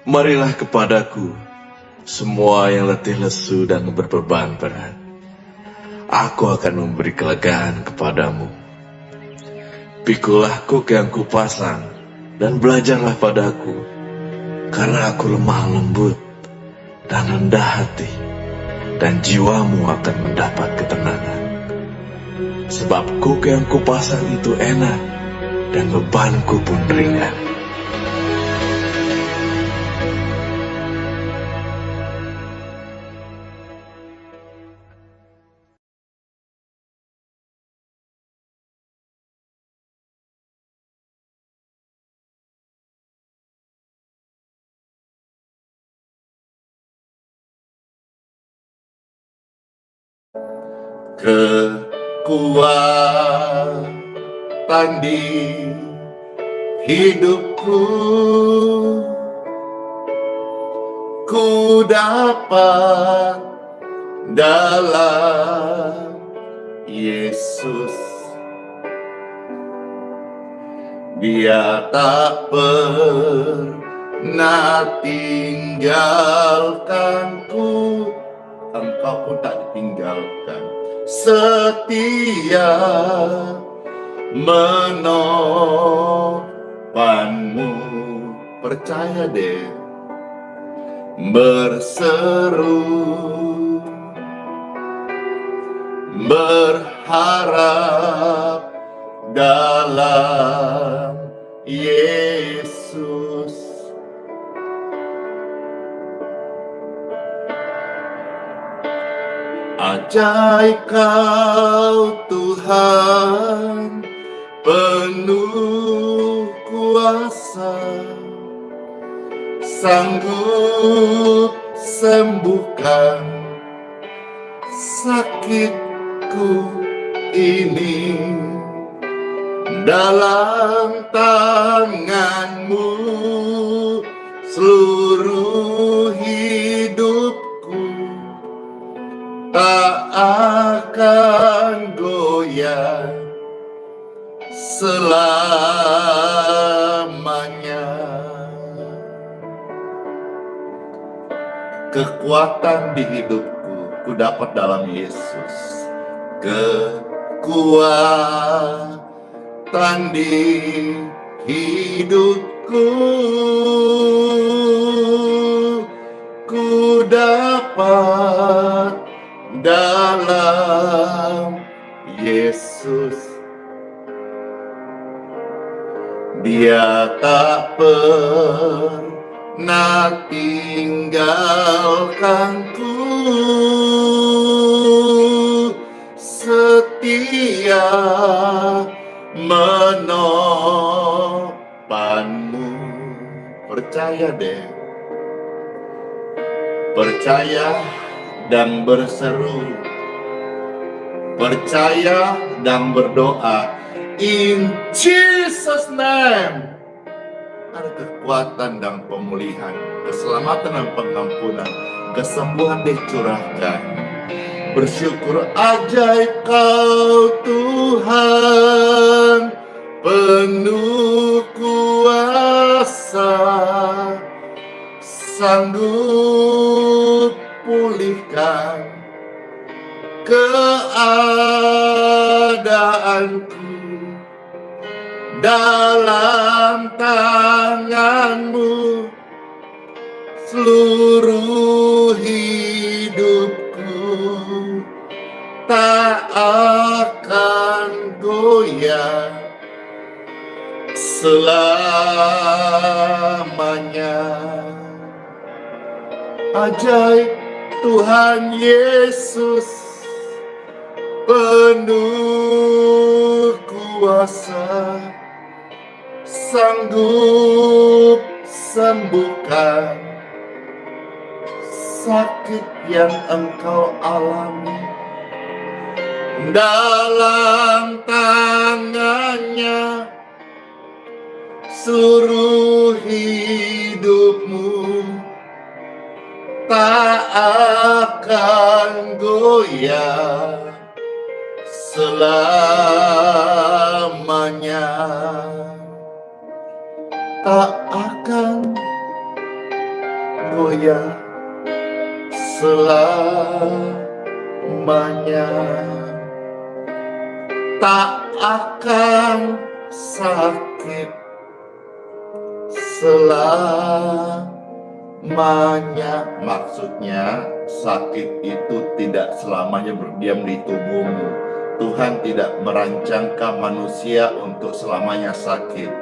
Marilah kepadaku, semua yang letih lesu dan berbeban berat. Aku akan memberi kelegaan kepadamu. Pikulah kuk yang kupasang, dan belajarlah padaku, karena aku lemah lembut dan rendah hati, dan jiwamu akan mendapat ketenangan. Sebab kuk yang kupasang itu enak, dan bebanku pun ringan. Kekuatan di hidupku, ku dapat dalam Yesus. Dia tak pernah tinggalkanku, engkau pun tak ditinggalkan. Setia menopangmu, percaya deh, berseru, berharap dalam Yesus. Ajaib Kau Tuhan, penuh kuasa, sanggup sembuhkan sakitku ini. Dalam tangan-Mu seluruh hidupku tak akan goyah selamanya. Kekuatan di hidupku ku dapat dalam Yesus. Kekuatan di hidupku ku dapat dalam Yesus. Dia tak pernah tinggalkanku, setia menopangmu. Percaya deh, percaya dan berseru, percaya dan berdoa. In Jesus name, ada kekuatan dan pemulihan, keselamatan dan pengampunan, kesembuhan dicurahkan. Bersyukur ajaib Kau Tuhan, penuh kuasa, sanggup pulihkan keadaanku. Dalam tangan-Mu seluruh hidupku tak akan goyah selamanya. Ajaib Tuhan Yesus, penuh kuasa, sanggup sembuhkan sakit yang engkau alami. Dalam tangan-Nya seluruh hidupmu tak akan goyah selamanya. Tak akan goyah selamanya, tak akan sakit selamanya. Maksudnya sakit itu tidak selamanya berdiam di tubuhmu. Tuhan tidak merancangkan manusia untuk selamanya sakit.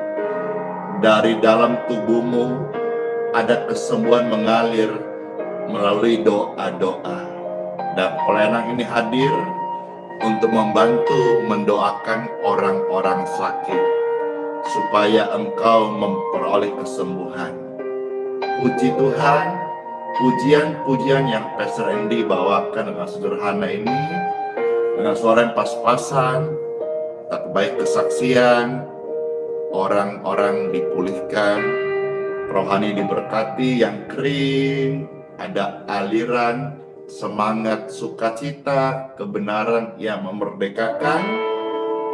Dari dalam tubuhmu ada kesembuhan mengalir melalui doa-doa. Dan pelayanan ini hadir untuk membantu mendoakan orang-orang sakit supaya engkau memperoleh kesembuhan. Puji Tuhan, pujian-pujian yang Pastor Andy bawakan dengan sederhana ini, dengan suara yang pas-pasan, tak baik kesaksian, orang-orang dipulihkan, rohani diberkati, yang kering, ada aliran, semangat, sukacita, kebenaran yang memerdekakan,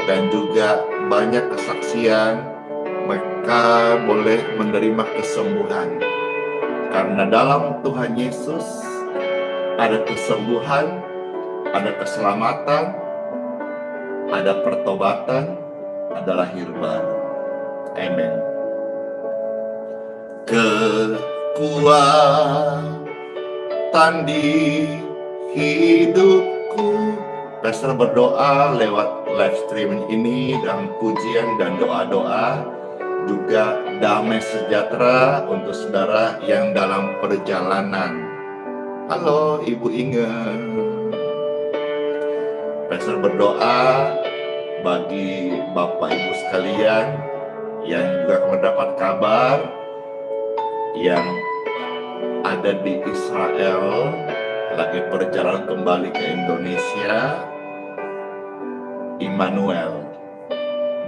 dan juga banyak kesaksian, mereka boleh menerima kesembuhan. Karena dalam Tuhan Yesus ada kesembuhan, ada keselamatan, ada pertobatan, ada lahir baru. Amin. Kekuatan di hidupku. Pastor berdoa lewat live streaming ini dalam pujian dan doa-doa. Juga damai sejahtera untuk saudara yang dalam perjalanan. Halo Ibu Inge. Pastor berdoa bagi Bapak Ibu sekalian yang juga mendapat kabar yang ada di Israel, lagi perjalanan kembali ke Indonesia, Immanuel,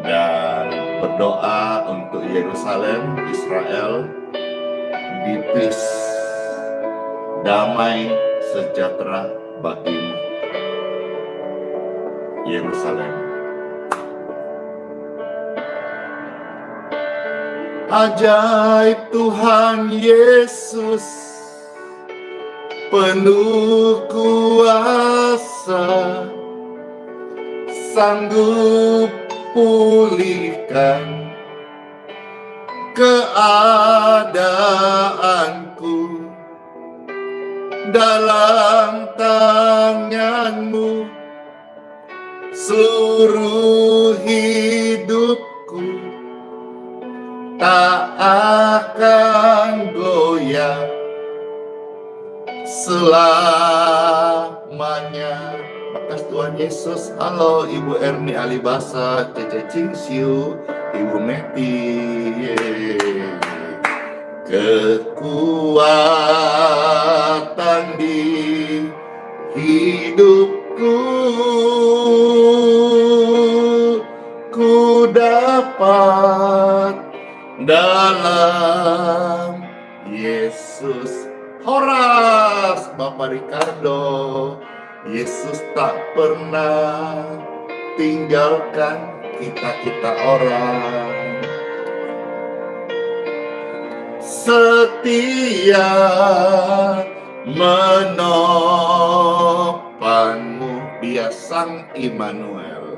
dan berdoa untuk Yerusalem, Israel, di peace, damai sejahtera bagimu, Yerusalem. Ajaib Tuhan Yesus, penuh kuasa, sanggup pulihkan keadaanku. Dalam tangan-Mu seluruh hidupku tak akan goyah selamanya. Makasih Tuhan Yesus. Halo Ibu Erni Alibasa, Cece Cingsiu, Ibu Meti. Kekuatan di hidupku, ku dapat dalam Yesus. Horas Bapak Ricardo, Yesus tak pernah tinggalkan kita orang. Setia menopangmu, Dia Sang Immanuel.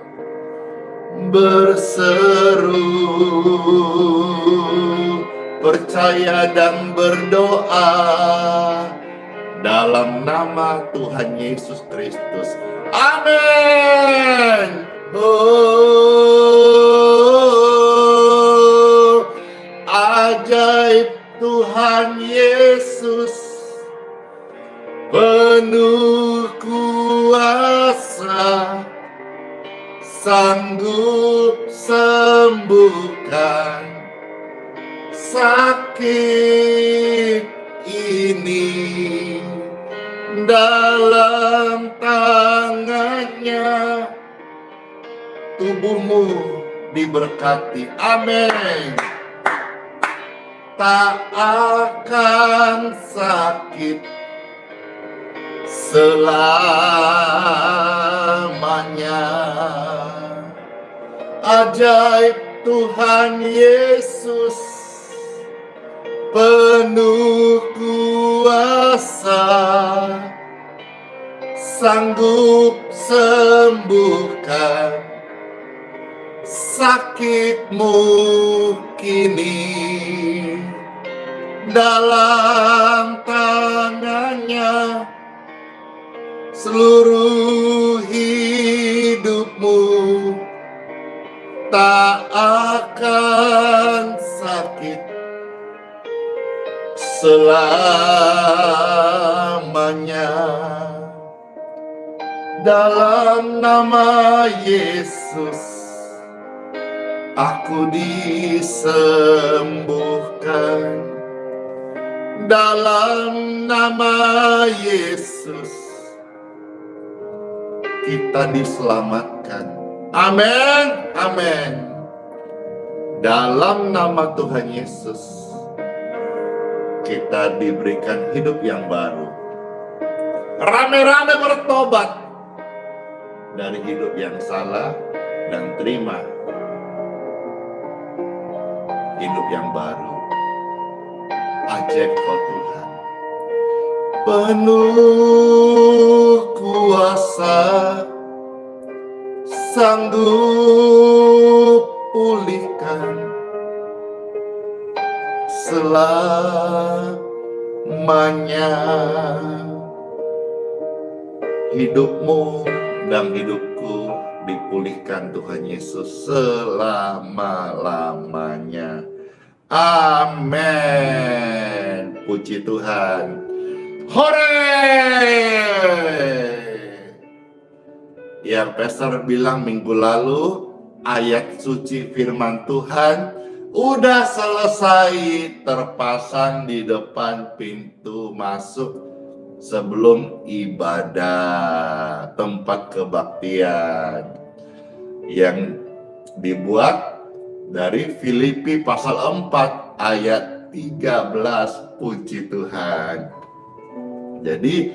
Berseru, percaya dan berdoa dalam nama Tuhan Yesus Kristus. Amin. Oh, ajaib Tuhan Yesus, penuh kuasa, sanggup sembuhkan sakit ini. Dalam tangannya tubuhmu diberkati. Amin. Tak akan sakit selamanya. Ajaib Tuhan Yesus, penuh kuasa, kuasa sanggup sembuhkan sakitmu kini. Dalam tangannya seluruh hidupmu tak akan sakit selamanya. Dalam nama Yesus aku disembuhkan. Dalam nama Yesus kita diselamatkan. Amin, amin. Dalam nama Tuhan Yesus kita diberikan hidup yang baru. Rame-rame bertobat dari hidup yang salah dan terima hidup yang baru. Ajaib kau Tuhan, penuh kuasa, sanggup pulihkan selamanya. Hidupmu dan hidupku dipulihkan Tuhan Yesus selama-lamanya. Amin. Puji Tuhan. Hore! Yang Pastor bilang minggu lalu, ayat suci firman Tuhan udah selesai terpasang di depan pintu masuk sebelum ibadah, tempat kebaktian yang dibuat dari Filipi pasal 4 ayat 13. Puji Tuhan. Jadi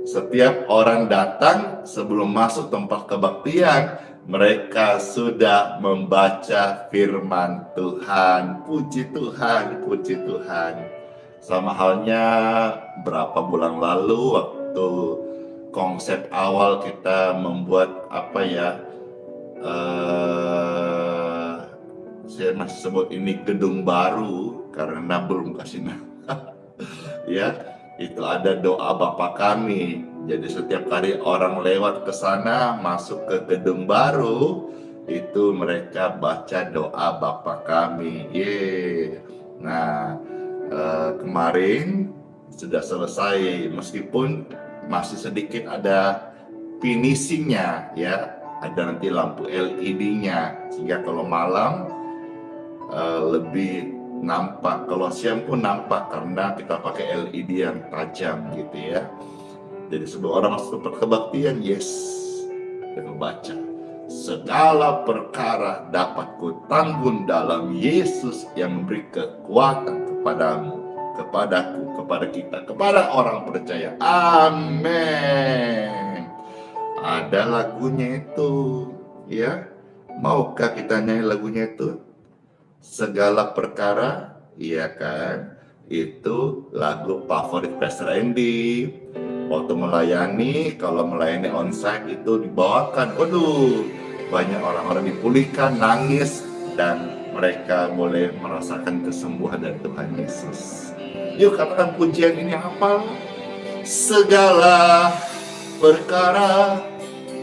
setiap orang datang sebelum masuk tempat kebaktian, mereka sudah membaca firman Tuhan. Puji Tuhan, puji Tuhan. Sama halnya berapa bulan lalu waktu konsep awal kita membuat saya masih sebut ini gedung baru karena belum kasih nama. Ya, itu ada doa Bapa Kami. Jadi setiap kali orang lewat ke sana masuk ke gedung baru, itu mereka baca doa Bapa Kami. Nah, kemarin sudah selesai, meskipun masih sedikit ada finishingnya ya, ada nanti lampu LED-nya sehingga kalau malam lebih nampak, kalau siang pun nampak karena kita pakai LED yang tajam gitu ya. Jadi sebelum orang masuk ke kebaktian, dia membaca segala perkara dapat kutanggung dalam Yesus yang memberi kekuatan kepadamu, kepadaku, kepada kita, kepada orang percaya. Amin. Ada lagunya itu ya. Maukah kita nyanyi lagunya itu? Segala perkara, iya kan? Itu lagu favorit Pastor Andy. Waktu melayani, kalau melayani onsite itu dibawakan. Waduh, banyak orang-orang dipulihkan, nangis, dan mereka boleh merasakan kesembuhan dari Tuhan Yesus. Yuk katakan pujian ini hafal. Segala perkara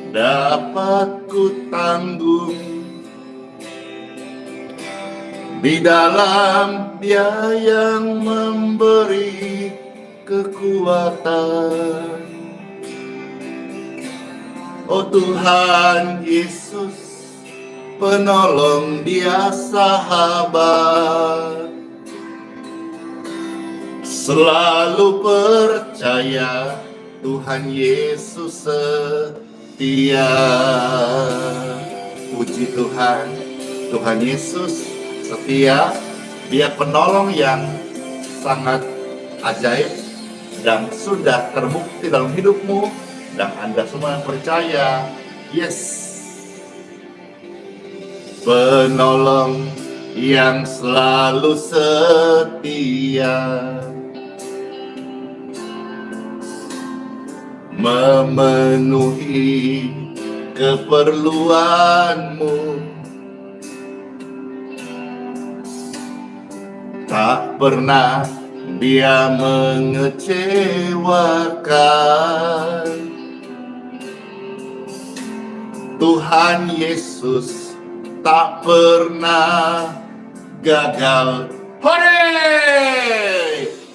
dapat kutanggung di dalam Dia yang memberi kekuatan. Oh Tuhan Yesus, penolong, Dia sahabat. Selalu percaya Tuhan Yesus setia. Puji Tuhan, Tuhan Yesus setia, Dia penolong yang sangat ajaib dan sudah terbukti dalam hidupmu dan Anda semua yang percaya. Penolong yang selalu setia, memenuhi keperluanmu. Tak pernah Dia mengecewakan. Tuhan Yesus tak pernah gagal. Hore!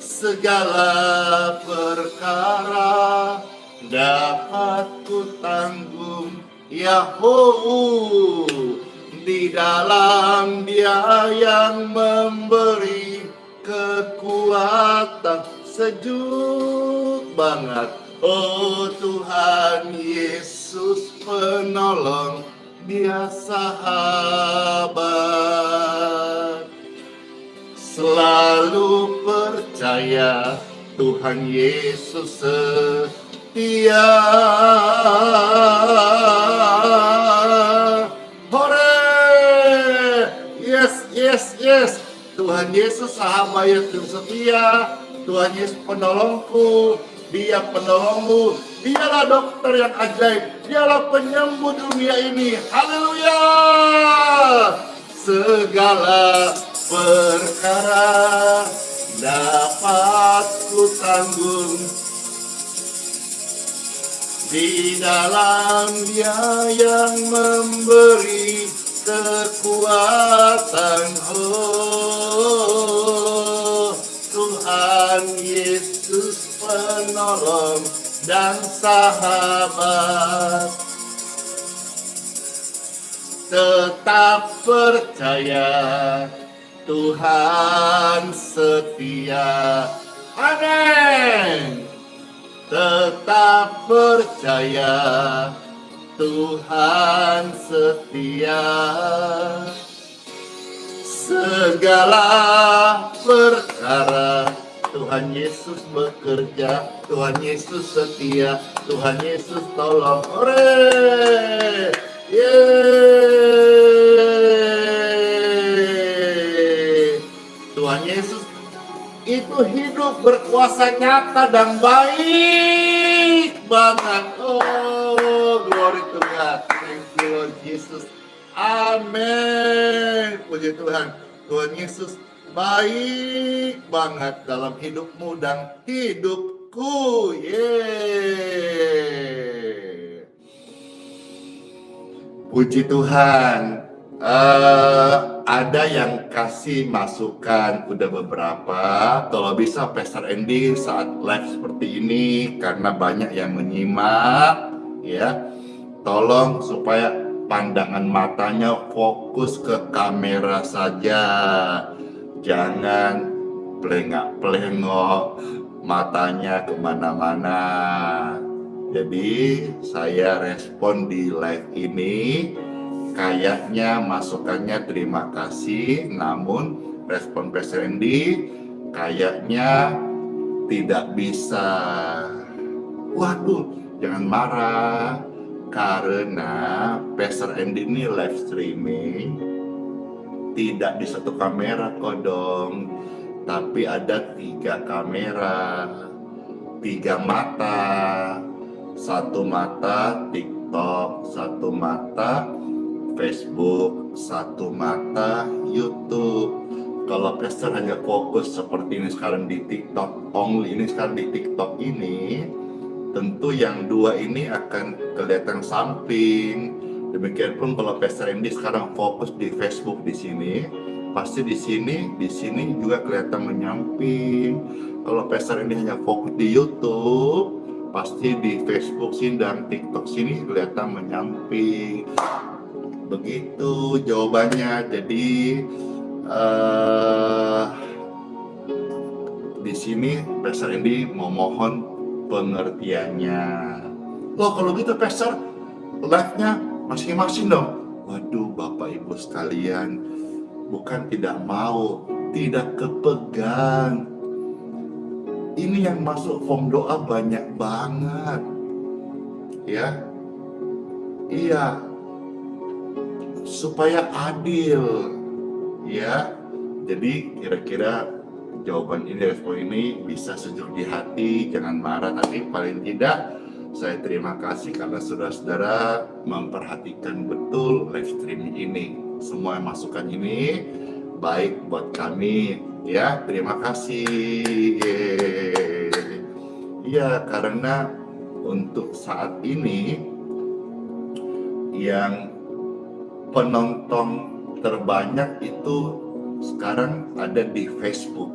Segala perkara dapat ku tanggung Yahoo, di dalam Dia yang memberi kekuatan. Sejuk banget. Oh Tuhan Yesus penolong, Dia sahabat. Selalu percaya Tuhan Yesus setia. Hore! Yes, yes, yes. Tuhan Yesus sahabat yang setia. Tuhan Yesus penolongku. Dia penolongmu. Dialah dokter yang ajaib. Dialah penyembuh dunia ini. Haleluya! Segala perkara dapat ku tanggung di dalam Dia yang memberi kekuatan. Oh Tuhan Yesus penolong dan sahabat. Tetap percaya Tuhan setia. Amin. Tetap percaya Tuhan setia. Segala perkara Tuhan Yesus bekerja. Tuhan Yesus setia. Tuhan Yesus tolong. Hore! Yeay. Tuhan Yesus itu hidup, berkuasa, nyata dan baik banget. Oh, glory to God. Thank you Lord Jesus. Amin. Puji Tuhan. Tuhan Yesus baik banget dalam hidupmu dan hidupku. Yeay. Puji Tuhan. Ada yang kasih masukan udah beberapa. Kalau bisa Pastor Andy saat live seperti ini, karena banyak yang menyimak, ya, tolong supaya pandangan matanya fokus ke kamera saja, jangan pelengak-pelengok matanya kemana-mana. Jadi saya respon di live ini, kayaknya masukannya terima kasih, namun respon Pastor Andy kayaknya tidak bisa. Waduh, jangan marah, karena Pastor Andy ini live streaming tidak di satu kamera kodong, tapi ada 3 kamera, 3 mata. Satu mata TikTok, satu mata Facebook, satu mata YouTube. Kalau Pastor hanya fokus seperti ini sekarang di TikTok, tentu yang 2 ini akan kelihatan samping. Demikian pun kalau Pastor Andy sekarang fokus di Facebook di sini, pasti di sini juga kelihatan menyamping. Kalau Pastor Andy hanya fokus di YouTube, pasti di Facebook sini dan TikTok sini kelihatan menyamping. Begitu jawabannya. Jadi di sini Pastor Andy mau mohon pengertiannya. Loh kalau gitu Pastor, live-nya masing-masing dong. Waduh Bapak Ibu sekalian, bukan tidak mau, tidak kepegang. Ini yang masuk form doa banyak banget, ya. Iya, supaya adil, ya. Jadi kira-kira jawaban ini, respon ini bisa sejuk di hati, jangan marah, tapi paling tidak Saya terima kasih karena saudara-saudara memperhatikan betul live streaming ini. Semua masukan ini baik buat kami, ya. Terima kasih. Ya, karena untuk saat ini yang penonton terbanyak itu sekarang ada di Facebook.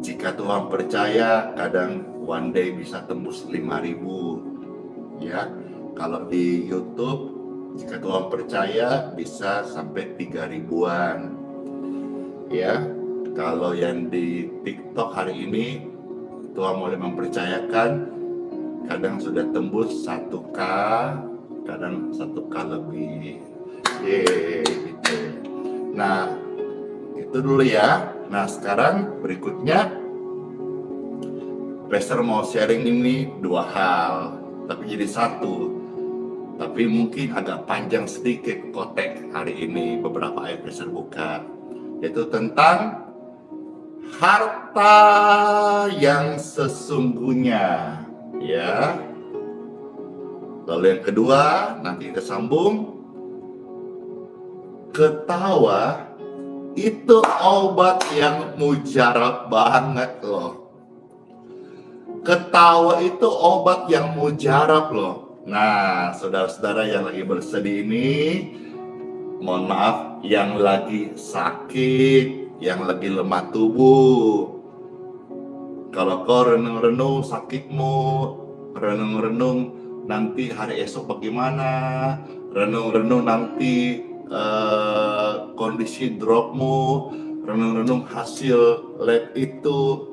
Jika Tuhan percaya, kadang one day bisa tembus 5.000, ya. Kalau di YouTube, jika Tuhan percaya, bisa sampai 3.000-an, ya. Kalau yang di TikTok hari ini, Tuhan mulai mempercayakan, kadang sudah tembus 1K, kadang 1K lebih. Gitu. Nah, itu dulu ya. Nah, sekarang berikutnya Pastor mau sharing ini 2 hal, tapi jadi 1. Tapi mungkin agak panjang sedikit kotek hari ini, beberapa ayat Pastor buka, yaitu tentang harta yang sesungguhnya, ya. Lalu yang kedua, nanti kita sambung, ketawa itu obat yang mujarab banget loh. Ketawa itu obat yang mujarab loh. Nah, saudara-saudara yang lagi bersedih ini, mohon maaf, yang lagi sakit, yang lagi lemah tubuh. Kalau kau renung-renung sakitmu, renung-renung nanti hari esok bagaimana, renung-renung nanti kondisi dropmu, renung-renung hasil lab itu,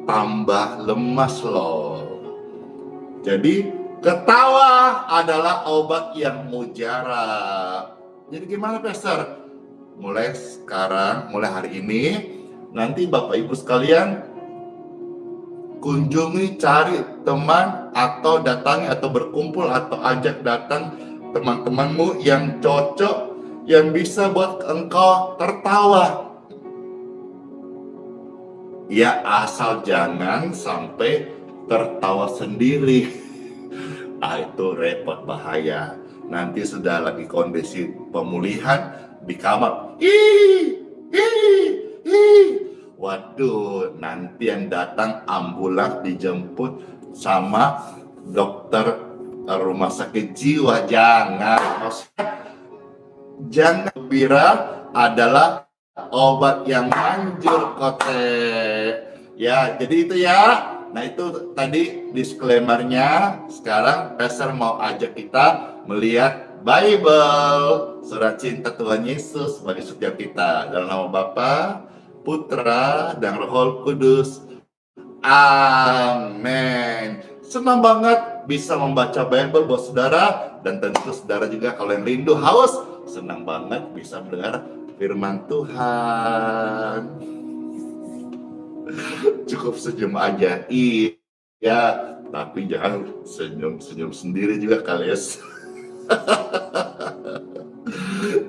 tambah lemas loh. Jadi ketawa adalah obat yang mujarab. Jadi gimana Pastor? Mulai sekarang, mulai hari ini, nanti Bapak Ibu sekalian kunjungi, cari teman atau datangi atau berkumpul atau ajak datang teman-temanmu yang cocok, yang bisa buat engkau tertawa. Ya, asal jangan sampai tertawa sendiri. Itu repot, bahaya. Nanti sudah lagi kondisi pemulihan di kamar. Waduh, nanti yang datang ambulans dijemput sama dokter rumah sakit jiwa. Jangan. Jangan, gembira adalah obat yang manjur kote. Ya, jadi itu ya. Nah, itu tadi disclaimer-nya. Sekarang Pastor mau ajak kita melihat Bible, surat cinta Tuhan Yesus bagi setiap kita. Dalam nama Bapa, Putra, dan Roh Kudus. Amin. Senang banget bisa membaca Bible buat saudara. Dan tentu saudara juga kalau yang rindu, haus, senang banget bisa mendengar firman Tuhan. Cukup senyum aja, iya, tapi jangan senyum-senyum sendiri juga kali ya.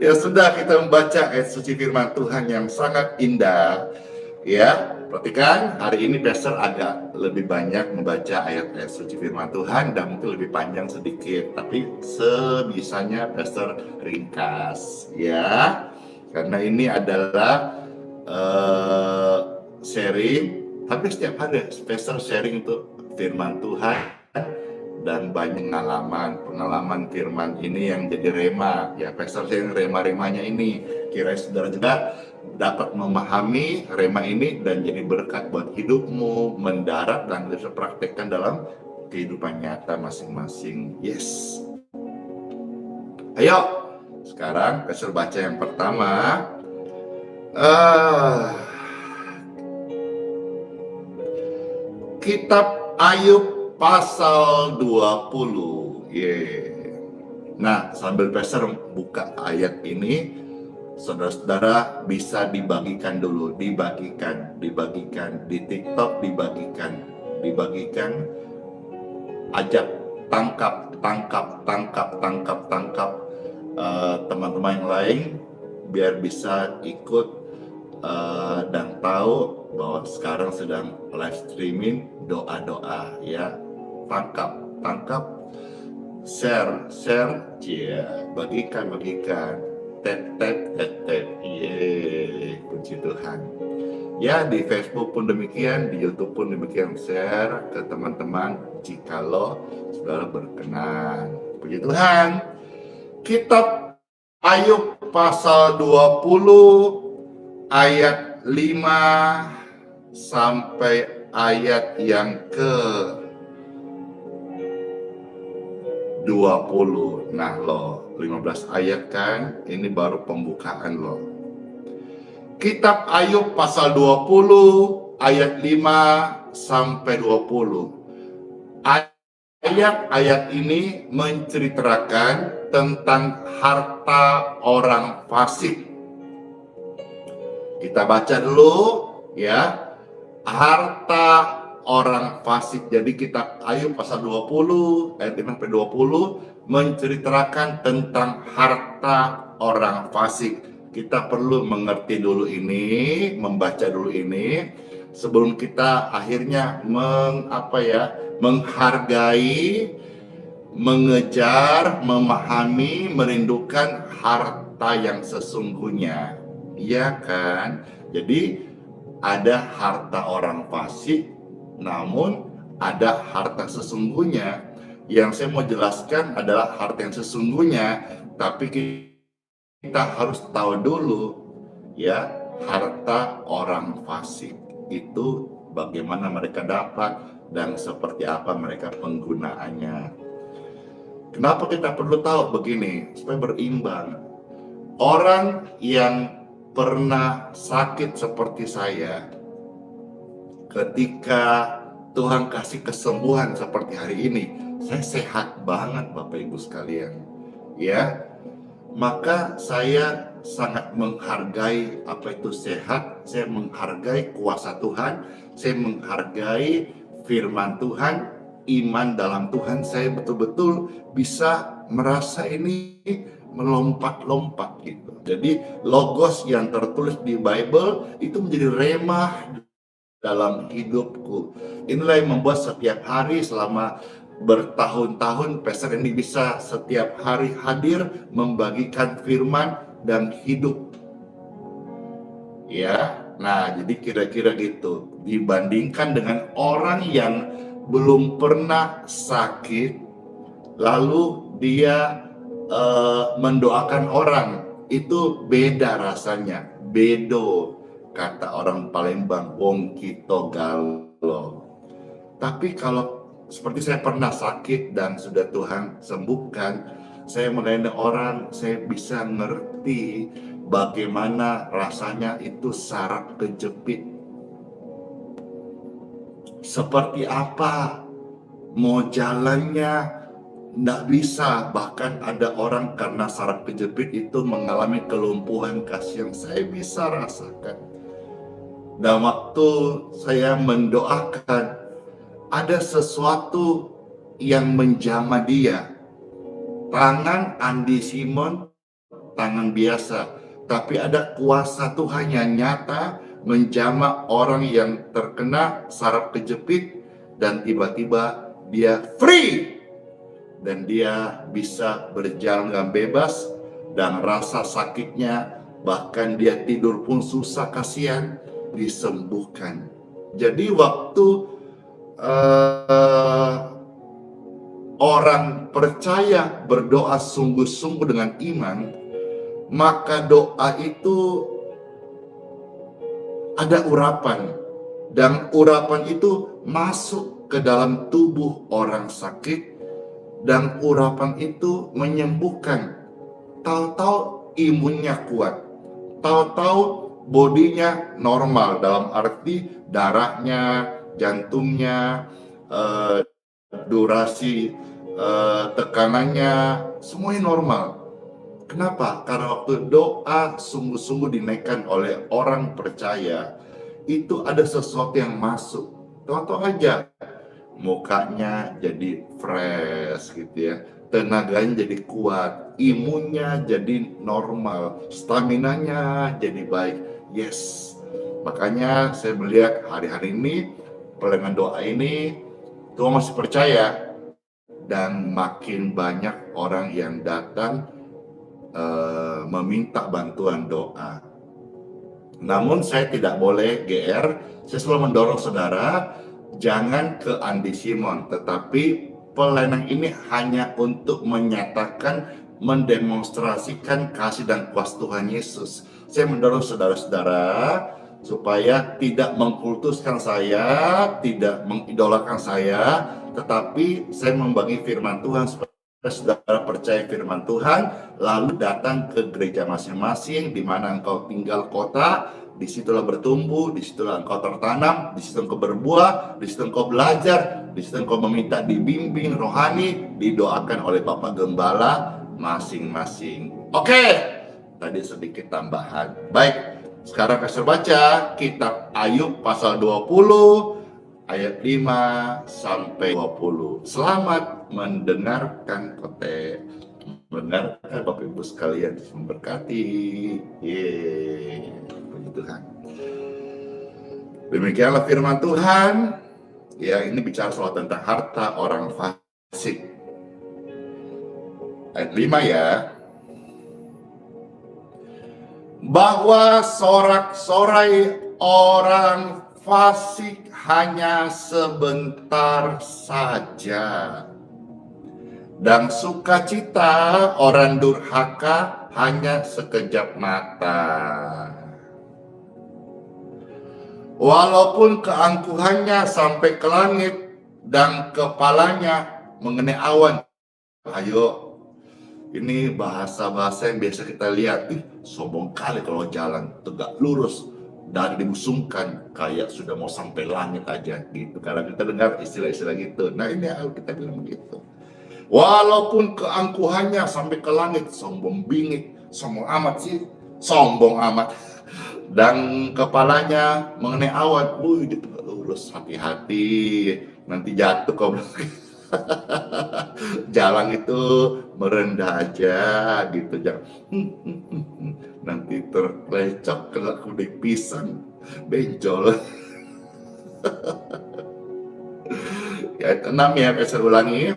Ya sudah, kita membaca ayat suci firman Tuhan yang sangat indah. Ya, perhatikan hari ini Pastor agak lebih banyak membaca ayat-ayat suci firman Tuhan dan mungkin lebih panjang sedikit, tapi sebisanya Pastor ringkas, ya. Karena ini adalah sharing, tapi setiap hari Pastor sharing untuk firman Tuhan dan banyak pengalaman firman ini yang jadi rema. Ya, Pastor sharing rema-remanya ini, kira saudara juga dapat memahami rema ini dan jadi berkat buat hidupmu, mendarat dan bisa praktekkan dalam kehidupan nyata masing-masing. Yes. Ayo, sekarang Pastor baca yang pertama. Kitab Ayub pasal 20. Nah, sambil Pastor buka ayat ini, saudara-saudara bisa dibagikan dulu, dibagikan di TikTok, dibagikan, ajak tangkap teman-teman yang lain biar bisa ikut dan tahu bahwa sekarang sedang live streaming doa-doa, ya. tangkap, share, bagikan, tap, puji Tuhan. Ya, di Facebook pun demikian, di YouTube pun demikian, share ke teman-teman jikalau saudara berkenan. Puji Tuhan. Kitab Ayub pasal 20 ayat 5 sampai ayat yang ke 20. Nah loh, 15 ayat kan, ini baru pembukaan loh. Kitab Ayub pasal 20 ayat 5 sampai 20. Ayat-ayat ini menceritakan tentang harta orang fasik. Kita baca dulu ya, harta orang fasik. Jadi kitab Ayub pasal 20 ayat 5 sampai 20 menceritakan tentang harta orang fasik. Kita perlu mengerti dulu ini, membaca dulu ini sebelum kita akhirnya menghargai, mengejar, memahami, merindukan harta yang sesungguhnya. Iya kan? Jadi ada harta orang fasik, namun ada harta sesungguhnya. Yang saya mau jelaskan adalah harta yang sesungguhnya, tapi kita harus tahu dulu ya, harta orang fasik itu bagaimana mereka dapat dan seperti apa mereka penggunaannya. Kenapa kita perlu tahu begini? Supaya berimbang. Orang yang pernah sakit seperti saya, ketika Tuhan kasih kesembuhan seperti hari ini, saya sehat banget Bapak Ibu sekalian. Ya, maka saya sangat menghargai apa itu sehat, saya menghargai kuasa Tuhan, saya menghargai firman Tuhan, iman dalam Tuhan. Saya betul-betul bisa merasa ini melompat-lompat gitu. Jadi logos yang tertulis di Bible itu menjadi remah dalam hidupku. Inilah yang membuat setiap hari selama bertahun-tahun Pastor ini bisa setiap hari hadir membagikan firman dan hidup. Ya, nah jadi kira-kira gitu. Dibandingkan dengan orang yang belum pernah sakit, lalu dia mendoakan orang, itu beda rasanya, bedo, kata orang Palembang, wong kito galo. Tapi kalau seperti saya pernah sakit dan sudah Tuhan sembuhkan, saya melayani orang, saya bisa ngerti bagaimana rasanya itu saraf kejepit. Seperti apa, mau jalannya nggak bisa, bahkan ada orang karena saraf kejepit itu mengalami kelumpuhan. Kasihan, saya bisa rasakan. Dan waktu saya mendoakan, ada sesuatu yang menjamah dia. Tangan Andi Simon, tangan biasa, tapi ada kuasa Tuhan yang nyata menjamah orang yang terkena saraf kejepit, dan tiba-tiba dia free dan dia bisa berjalan dengan bebas, dan rasa sakitnya bahkan dia tidur pun susah, kasihan, disembuhkan. Jadi waktu orang percaya berdoa sungguh-sungguh dengan iman, maka doa itu ada urapan, dan urapan itu masuk ke dalam tubuh orang sakit, dan urapan itu menyembuhkan. Tahu-tahu imunnya kuat, tahu-tahu bodinya normal, dalam arti darahnya, jantungnya, durasi tekanannya, semuanya normal. Kenapa? Karena waktu doa sungguh-sungguh dinaikkan oleh orang percaya, itu ada sesuatu yang masuk. Tahu-tahu aja mukanya jadi fresh gitu ya, tenaganya jadi kuat, imunnya jadi normal, staminanya jadi baik. Yes, makanya saya melihat hari-hari ini pelayanan doa ini Tuhan masih percaya, dan makin banyak orang yang datang meminta bantuan doa. Namun saya tidak boleh GR, saya selalu mendorong saudara, jangan ke Andi Simon, tetapi pelayanan ini hanya untuk menyatakan, mendemonstrasikan kasih dan kuasa Tuhan Yesus. Saya mendorong saudara-saudara supaya tidak mengkultuskan saya, tidak mengidolakan saya, tetapi saya membagi firman Tuhan supaya saudara percaya firman Tuhan, lalu datang ke gereja masing-masing di mana engkau tinggal kota, disitulah bertumbuh, disitulah engkau tertanam, disitu engkau berbuah, disitu engkau belajar, disitu engkau meminta dibimbing rohani, didoakan oleh Bapak Gembala masing-masing. Oke, tadi sedikit tambahan. Baik, sekarang saya baca kitab Ayub pasal 20 ayat 5 sampai 20. Selamat mendengarkan kote. Mendengarkan Bapak Ibu sekalian, memberkati. Puji Tuhan. Demikianlah firman Tuhan. Ya, ini bicara soal tentang harta orang fasik. Ayat 5 ya. Bahwa sorak-sorai orang fasik hanya sebentar saja, dan sukacita orang durhaka hanya sekejap mata. Walaupun keangkuhannya sampai ke langit dan kepalanya mengenai awan. Ayo, ini bahasa-bahasa yang biasa kita lihat. Sombong kali kalau jalan tegak lurus, dari dibusungkan kayak sudah mau sampai langit aja gitu. Karena kita dengar istilah-istilah gitu. Nah, ini kita bilang begitu. Walaupun keangkuhannya sampai ke langit, sombong bingit, sombong amat sih, sombong amat. Dan kepalanya mengenai awan, dia tegak lurus, hati-hati, nanti jatuh kau. Jalan itu merendah aja gitu, jangan nanti terlecok kena kulit pisang benjol. Ayat 6 ya, saya ulangi.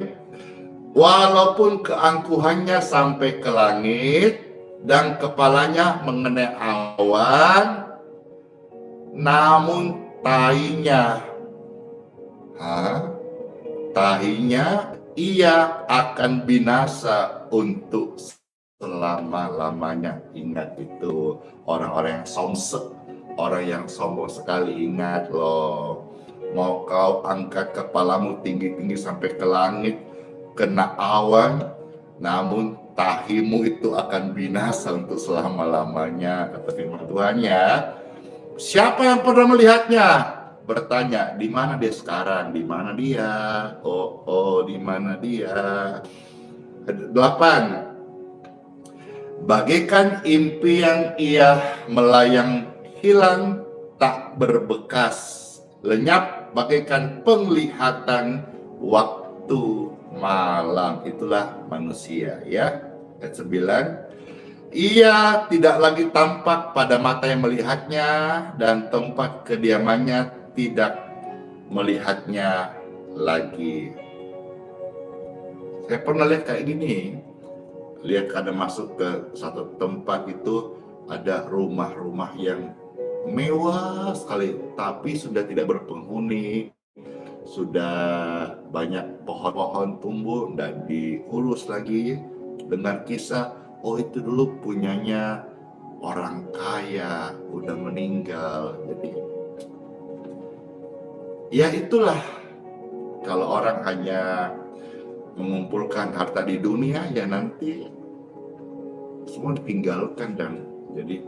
Walaupun keangkuhannya sampai ke langit dan kepalanya mengenai awan, namun tahinya ia akan binasa untuk selama-lamanya. Ingat itu, orang-orang yang orang yang sombong sekali, ingat loh. Mau kau angkat kepalamu tinggi-tinggi sampai ke langit, kena awan, namun tahimu itu akan binasa untuk selama-lamanya, kata firman Tuhan ya. Siapa yang pernah melihatnya? Bertanya, di mana dia sekarang? Di mana dia? Di mana dia? 8. Bagaikan impian ia melayang hilang tak berbekas, lenyap bagaikan penglihatan waktu malam. Itulah manusia ya. Ayat 9. Ia tidak lagi tampak pada mata yang melihatnya, dan tempat kediamannya tidak melihatnya lagi. Saya pernah lihat kayak gini, lihat ada masuk ke satu tempat itu ada rumah-rumah yang mewah sekali, tapi sudah tidak berpenghuni, sudah banyak pohon-pohon tumbuh dan diurus lagi. Dengan kisah, itu dulu punyanya orang kaya, udah meninggal. Jadi ya itulah, kalau orang hanya mengumpulkan harta di dunia, ya nanti semua ditinggalkan dan jadi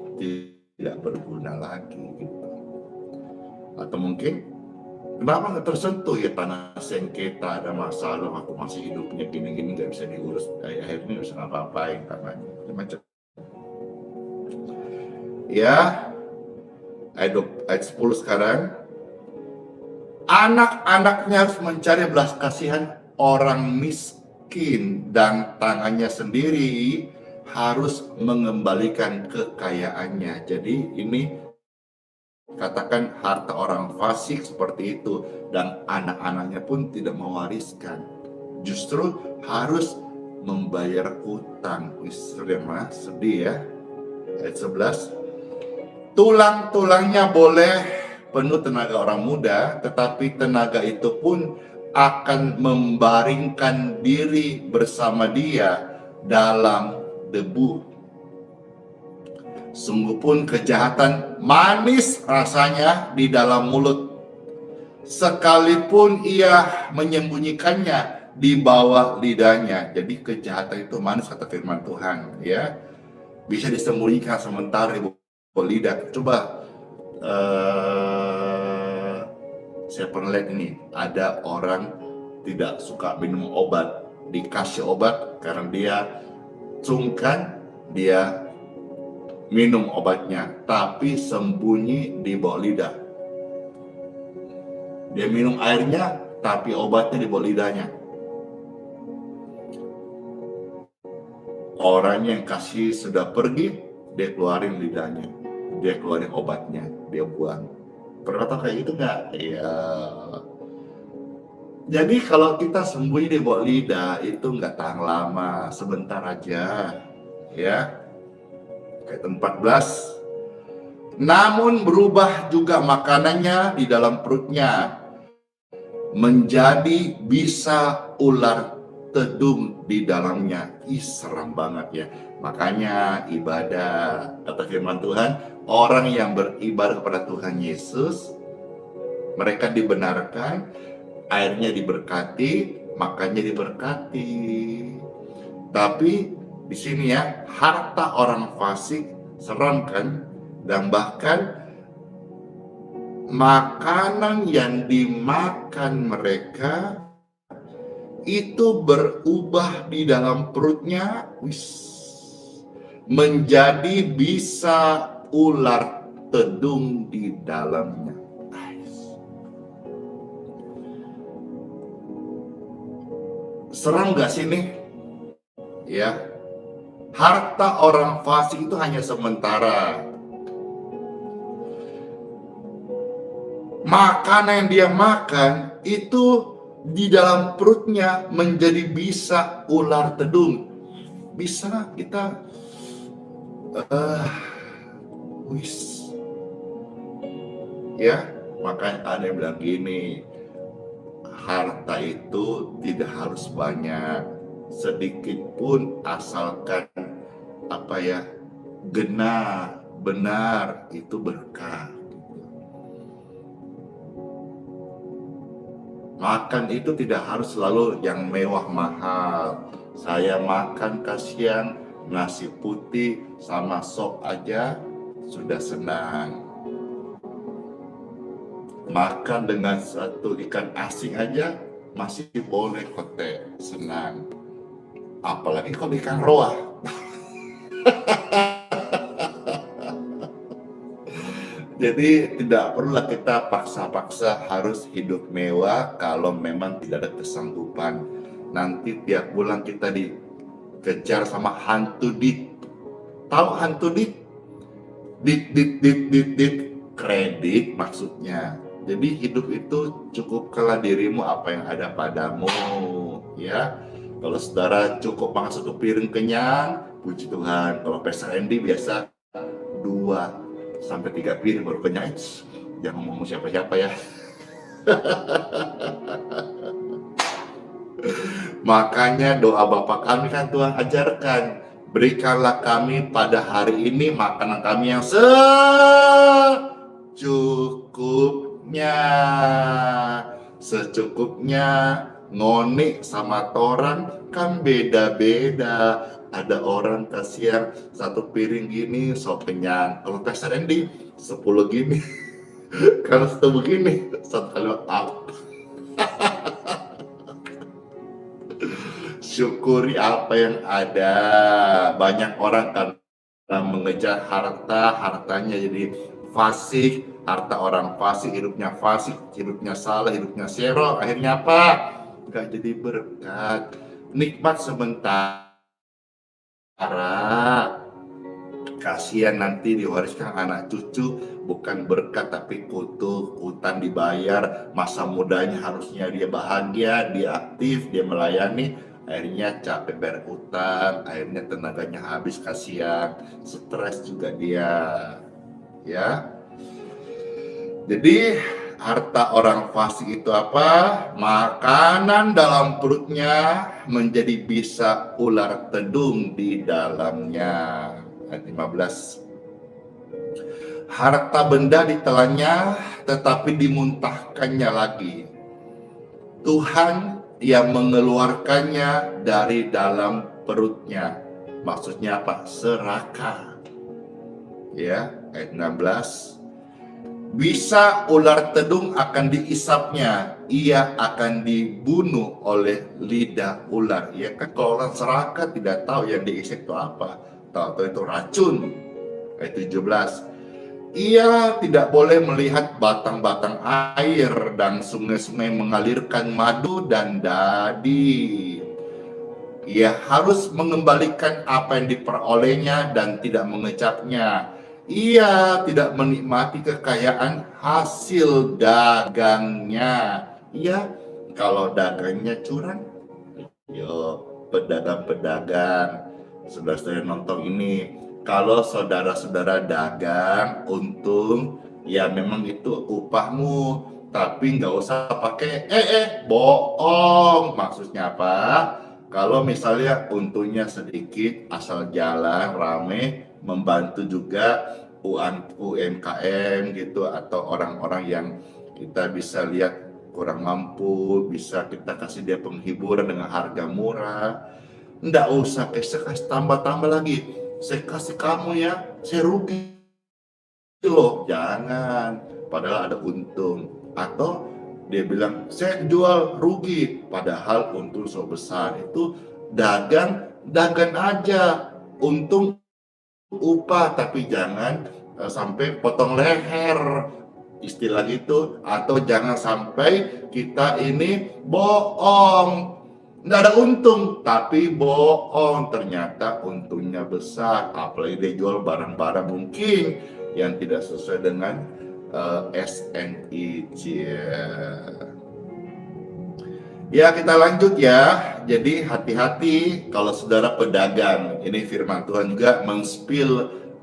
tidak berguna lagi gitu. Atau mungkin kenapa nggak tersentuh ya, tanah sengketa, ada masalah, aku masih hidupnya gini-gini nggak bisa diurus, akhirnya nggak bisa ngapa-ngapain tanahnya, macam-macam. Ya, ayat 10 sekarang. Anak-anaknya harus mencari belas kasihan orang miskin, dan tangannya sendiri harus mengembalikan kekayaannya. Jadi ini Katakan harta orang fasik seperti itu, dan anak-anaknya pun tidak mewariskan. Justru harus membayar utang. Sedih ya. Ayat 11. Tulang-tulangnya boleh penuh tenaga orang muda, tetapi tenaga itu pun akan membaringkan diri bersama dia dalam debu. Sungguh pun kejahatan manis rasanya di dalam mulut, sekalipun ia menyembunyikannya di bawah lidahnya. Jadi kejahatan itu manis, kata firman Tuhan, ya. Bisa disembunyikan sementara di bawah lidah. Coba saya pernah lihat ini, ada orang tidak suka minum obat, dikasih obat karena dia sungkan, dia minum obatnya, tapi sembunyi di bawah lidah. Dia minum airnya, tapi obatnya di bawah lidahnya. Orang yang kasih sudah pergi, dia keluarin lidahnya, dia keluarin obatnya, dia buang. Pernah tahu kayak gitu nggak? Ya. Jadi kalau kita sembunyi di bawah lidah itu nggak tahan lama, sebentar aja, ya. Ayat 14. Namun berubah juga makanannya di dalam perutnya, menjadi bisa ular tedung di dalamnya. Seram banget ya. Makanya ibadah, kata firman Tuhan, orang yang beribadah kepada Tuhan Yesus, mereka dibenarkan, airnya diberkati, makannya diberkati. Tapi di sini ya, harta orang fasik seram kan, dan bahkan makanan yang dimakan mereka itu berubah di dalam perutnya, menjadi bisa ular tedung di dalamnya. Seram gak sih nih? Ya, harta orang fasik itu hanya sementara. Makanan yang dia makan itu di dalam perutnya menjadi bisa ular tedung. Bisa kita ya, makanya ada yang bilang gini, harta itu tidak harus banyak, sedikit pun asalkan benar itu berkah. Makan itu tidak harus selalu yang mewah mahal. Saya makan kasihan nasi putih sama sop aja sudah senang. Makan dengan satu ikan asin aja masih boleh kote, senang. Apalagi kalau ikan roah. Jadi tidak perlulah kita paksa-paksa harus hidup mewah kalau memang tidak ada kesanggupan. Nanti tiap bulan kita dikejar sama hantu dit. Tahu hantu dit? Dit, kredit maksudnya. Jadi hidup itu cukupkanlah dirimu apa yang ada padamu, ya. Kalau saudara cukup makan satu piring kenyang, puji Tuhan. Kalau Pastor Andy biasa 2-3 piring baru kenyang. Jangan ngomong siapa-siapa ya. Makanya doa Bapa kami kan Tuhan ajarkan, berikanlah kami pada hari ini makanan kami yang secukupnya. Ngoni sama toran kan beda-beda. Ada orang kasihan satu piring gini sop kenyang. Kalau Pastor Andy 10 gini. Kalau 1 begini 1 kali up. Syukuri apa yang ada. Banyak orang karena mengejar hartanya jadi fasik. Harta orang fasik, hidupnya salah, hidupnya sero. Akhirnya apa? Gak jadi berkat. Nikmat sementara, Kasihan nanti diwariskan anak cucu, bukan berkat tapi kutuk, utang dibayar, masa mudanya harusnya dia bahagia, dia aktif, dia melayani, akhirnya capek bayar utang, akhirnya tenaganya habis, kasihan, stres juga dia, ya. Jadi harta orang fasik itu apa? Makanan dalam perutnya menjadi bisa ular tedung di dalamnya. Ayat 15. Harta benda ditelannya tetapi dimuntahkannya lagi. Tuhan yang mengeluarkannya dari dalam perutnya. Maksudnya apa? Serakah. Ya, ayat 16. Bisa ular tedung akan diisapnya, ia akan dibunuh oleh lidah ular. Ya kan, kalau orang serakah tidak tahu yang diisap itu apa, tahu itu racun. Ayat 17. Ia tidak boleh melihat batang-batang air dan sungai-sungai mengalirkan madu dan dadi. Ia harus mengembalikan apa yang diperolehnya dan tidak mengecapnya. Ia tidak menikmati kekayaan hasil dagangnya. Ia kalau dagangnya curang, yo pedagang-pedagang, saudara-saudara nonton ini, kalau saudara-saudara dagang untung, ya memang itu upahmu, tapi nggak usah pakai bohong. Maksudnya apa? Kalau misalnya untungnya sedikit, asal jalan rame, membantu juga UMKM gitu, atau orang-orang yang kita bisa lihat kurang mampu, bisa kita kasih dia penghiburan dengan harga murah. Nggak usah saya kasih tambah-tambah lagi, saya kasih kamu ya, saya rugi loh, jangan, padahal ada untung. Atau dia bilang saya jual rugi, padahal untung so besar. Itu dagang aja, untung upah, tapi jangan sampai potong leher, istilah itu. Atau jangan sampai kita ini bohong, nggak ada untung tapi bohong, ternyata untungnya besar. Apalagi dia jual barang-barang mungkin yang tidak sesuai dengan SNI. Ya, kita lanjut ya. Jadi hati-hati kalau saudara pedagang. Ini firman Tuhan juga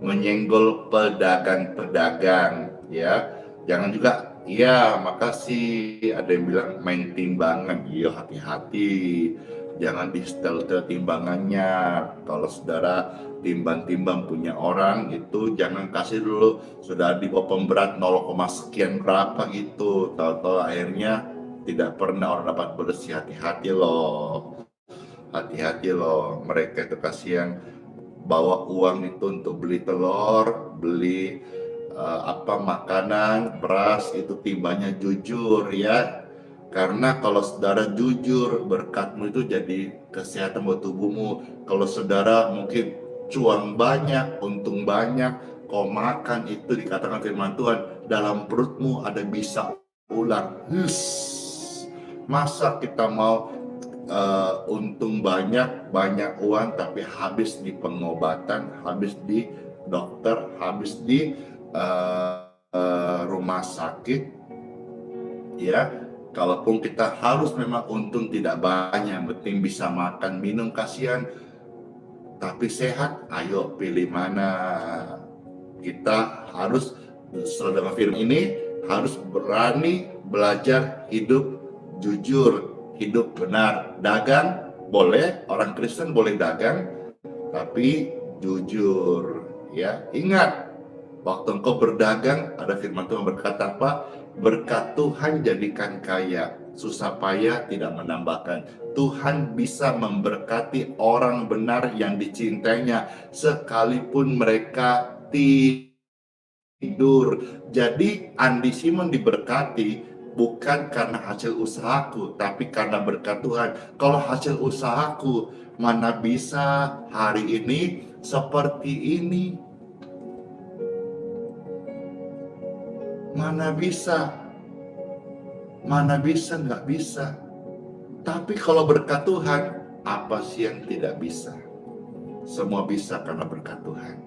menyenggol pedagang-pedagang ya. Jangan juga, ya makasih, ada yang bilang main timbangan. Iya, hati-hati. Jangan di setel timbangannya. Kalau saudara timbang-timbang punya orang itu, jangan kasih dulu sudah di bawah pemberat 0, sekian berapa gitu. Tahu-tahu akhirnya tidak pernah orang dapat bersih. Hati-hati loh. Hati-hati loh. Mereka itu kasihan bawa uang itu untuk beli telur, beli makanan, beras, itu timbangnya jujur ya. Karena kalau saudara jujur, berkatmu itu jadi kesehatan buat tubuhmu. Kalau saudara mungkin cuan banyak, untung banyak, kau makan itu, dikatakan firman Tuhan, dalam perutmu ada bisa ular. Masa kita mau untung banyak uang tapi habis di pengobatan, habis di dokter, habis di rumah sakit ya. Kalaupun kita harus memang untung tidak banyak, penting bisa makan minum, kasihan, tapi sehat, ayo pilih mana. Kita harus, dengan firman ini, harus berani belajar hidup jujur, hidup benar. Dagang boleh, orang Kristen boleh dagang, tapi jujur ya. Ingat, waktu engkau berdagang, ada firman Tuhan berkata apa? Berkat Tuhan jadikan kaya, susah payah tidak menambahkan. Tuhan bisa memberkati orang benar yang dicintainya, sekalipun mereka tidur. Jadi Andi Simon diberkati bukan karena hasil usahaku, tapi karena berkat Tuhan. Kalau hasil usahaku, mana bisa hari ini seperti ini. Mana bisa, nggak bisa. Tapi kalau berkat Tuhan, apa sih yang tidak bisa? Semua bisa karena berkat Tuhan.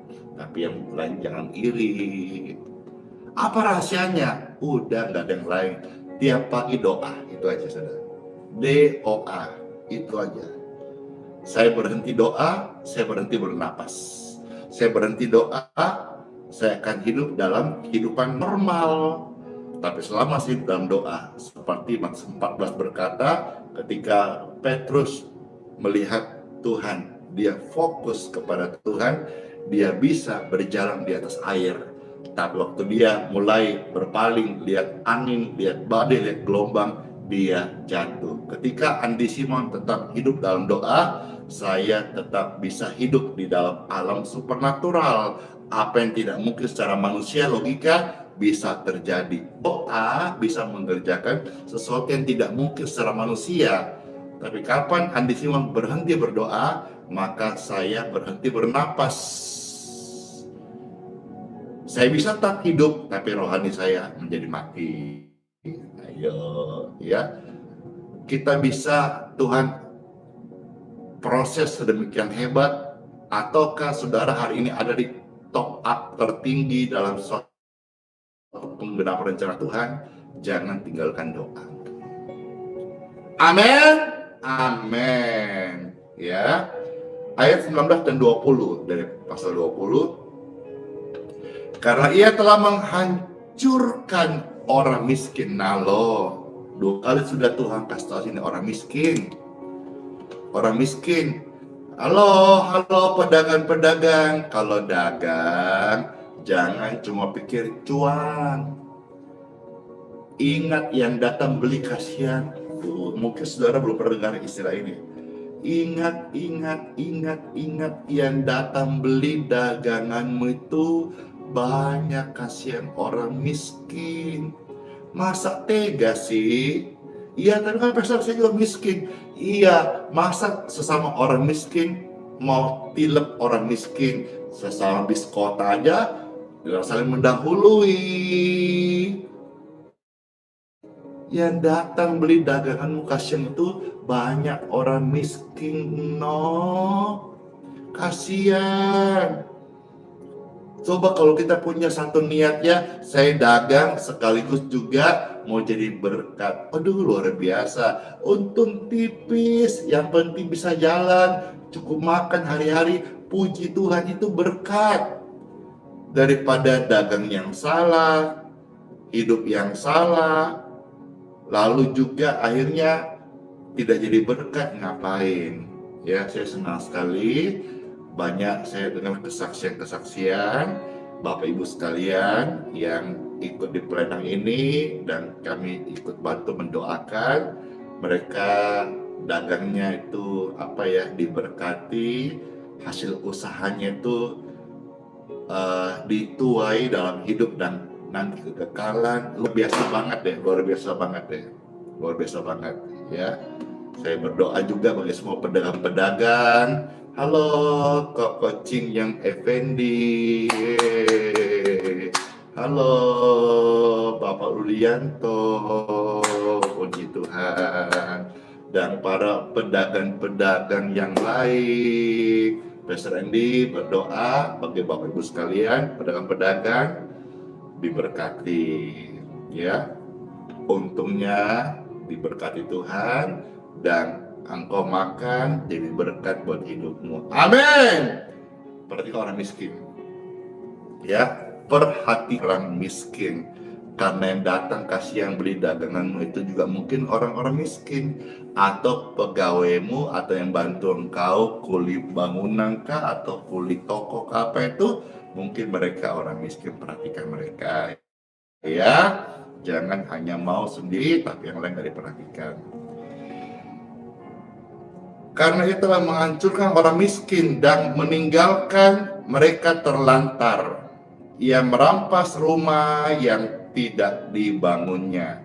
tapi yang lain jangan iri. Apa rahasianya? Udah nggak ada yang lain. Tiap pagi doa, itu aja saudara. DOA, itu aja. Saya berhenti doa, saya berhenti bernapas. Saya berhenti doa, saya akan hidup dalam kehidupan normal. Tapi selama saya hidup dalam doa, seperti Matius 14 berkata, ketika Petrus melihat Tuhan, dia fokus kepada Tuhan, dia bisa berjalan di atas air. Tapi waktu dia mulai berpaling, lihat angin, lihat badai, lihat gelombang, dia jatuh. Ketika Andi Simon tetap hidup dalam doa, saya tetap bisa hidup di dalam alam supernatural. Apa yang tidak mungkin secara manusia, logika, bisa terjadi. Doa bisa mengerjakan sesuatu yang tidak mungkin secara manusia. Tapi kapan Andi Simon berhenti berdoa, maka saya berhenti bernapas. Saya bisa tetap hidup, tapi rohani saya menjadi mati. Ayo, ya. Kita bisa Tuhan proses sedemikian hebat, ataukah saudara hari ini ada di top up tertinggi dalam suatu penggenapan rencana Tuhan? Jangan tinggalkan doa. Amin. Amin. Ya. Ayat 19 dan 20 dari pasal 20. Karena ia telah menghancurkan orang miskin. Nah loh, 2 kali sudah Tuhan kasih tahu sini orang miskin. Orang miskin. Halo pedagang-pedagang. Kalau dagang, jangan cuma pikir cuan. Ingat yang datang beli kasihan. Mungkin saudara belum pernah dengar istilah ini. Ingat yang datang beli daganganmu itu banyak kasihan orang miskin. Masa tega sih? Iya, tapi kan pastor saya juga miskin. Iya, masa sesama orang miskin mau tilep orang miskin? Sesama bis kota aja saling mendahului. Yang datang beli daganganmu kasihan itu banyak orang miskin, no. Kasihan. Coba kalau kita punya satu niatnya, saya dagang sekaligus juga mau jadi berkat. Aduh, luar biasa. Untung tipis, yang penting bisa jalan, cukup makan hari-hari. Puji Tuhan, itu berkat. Daripada dagang yang salah, hidup yang salah, lalu juga akhirnya tidak jadi berkat, ngapain? Ya, saya senang sekali. Banyak saya dengar kesaksian-kesaksian Bapak Ibu sekalian yang ikut di pelenak ini, dan kami ikut bantu mendoakan mereka dagangnya itu diberkati, hasil usahanya itu dituai dalam hidup dan nanti kekekalan. Luar biasa banget ya. Saya berdoa juga bagi semua pedagang-pedagang. Halo Kok Coaching yang Effendi. Halo Bapak Rulianto. Puji Tuhan. Dan para pedagang-pedagang yang lain. Pastor Andy berdoa bagi Bapak Ibu sekalian, pedagang-pedagang diberkati ya. Untungnya diberkati Tuhan, dan engkau makan jadi berkat buat hidupmu. Amin. Perhatikan orang miskin. Ya, perhati orang miskin. Karena yang datang kasih yang beli daganganmu itu juga mungkin orang-orang miskin, atau pegawaimu, atau yang bantu engkau kuli bangunan kah, atau kuli toko kah, apa itu, mungkin mereka orang miskin. Perhatikan mereka. Ya, jangan hanya mau sendiri tapi yang lain gak diperhatikan. Karena ia telah menghancurkan orang miskin dan meninggalkan mereka terlantar. Ia merampas rumah yang tidak dibangunnya.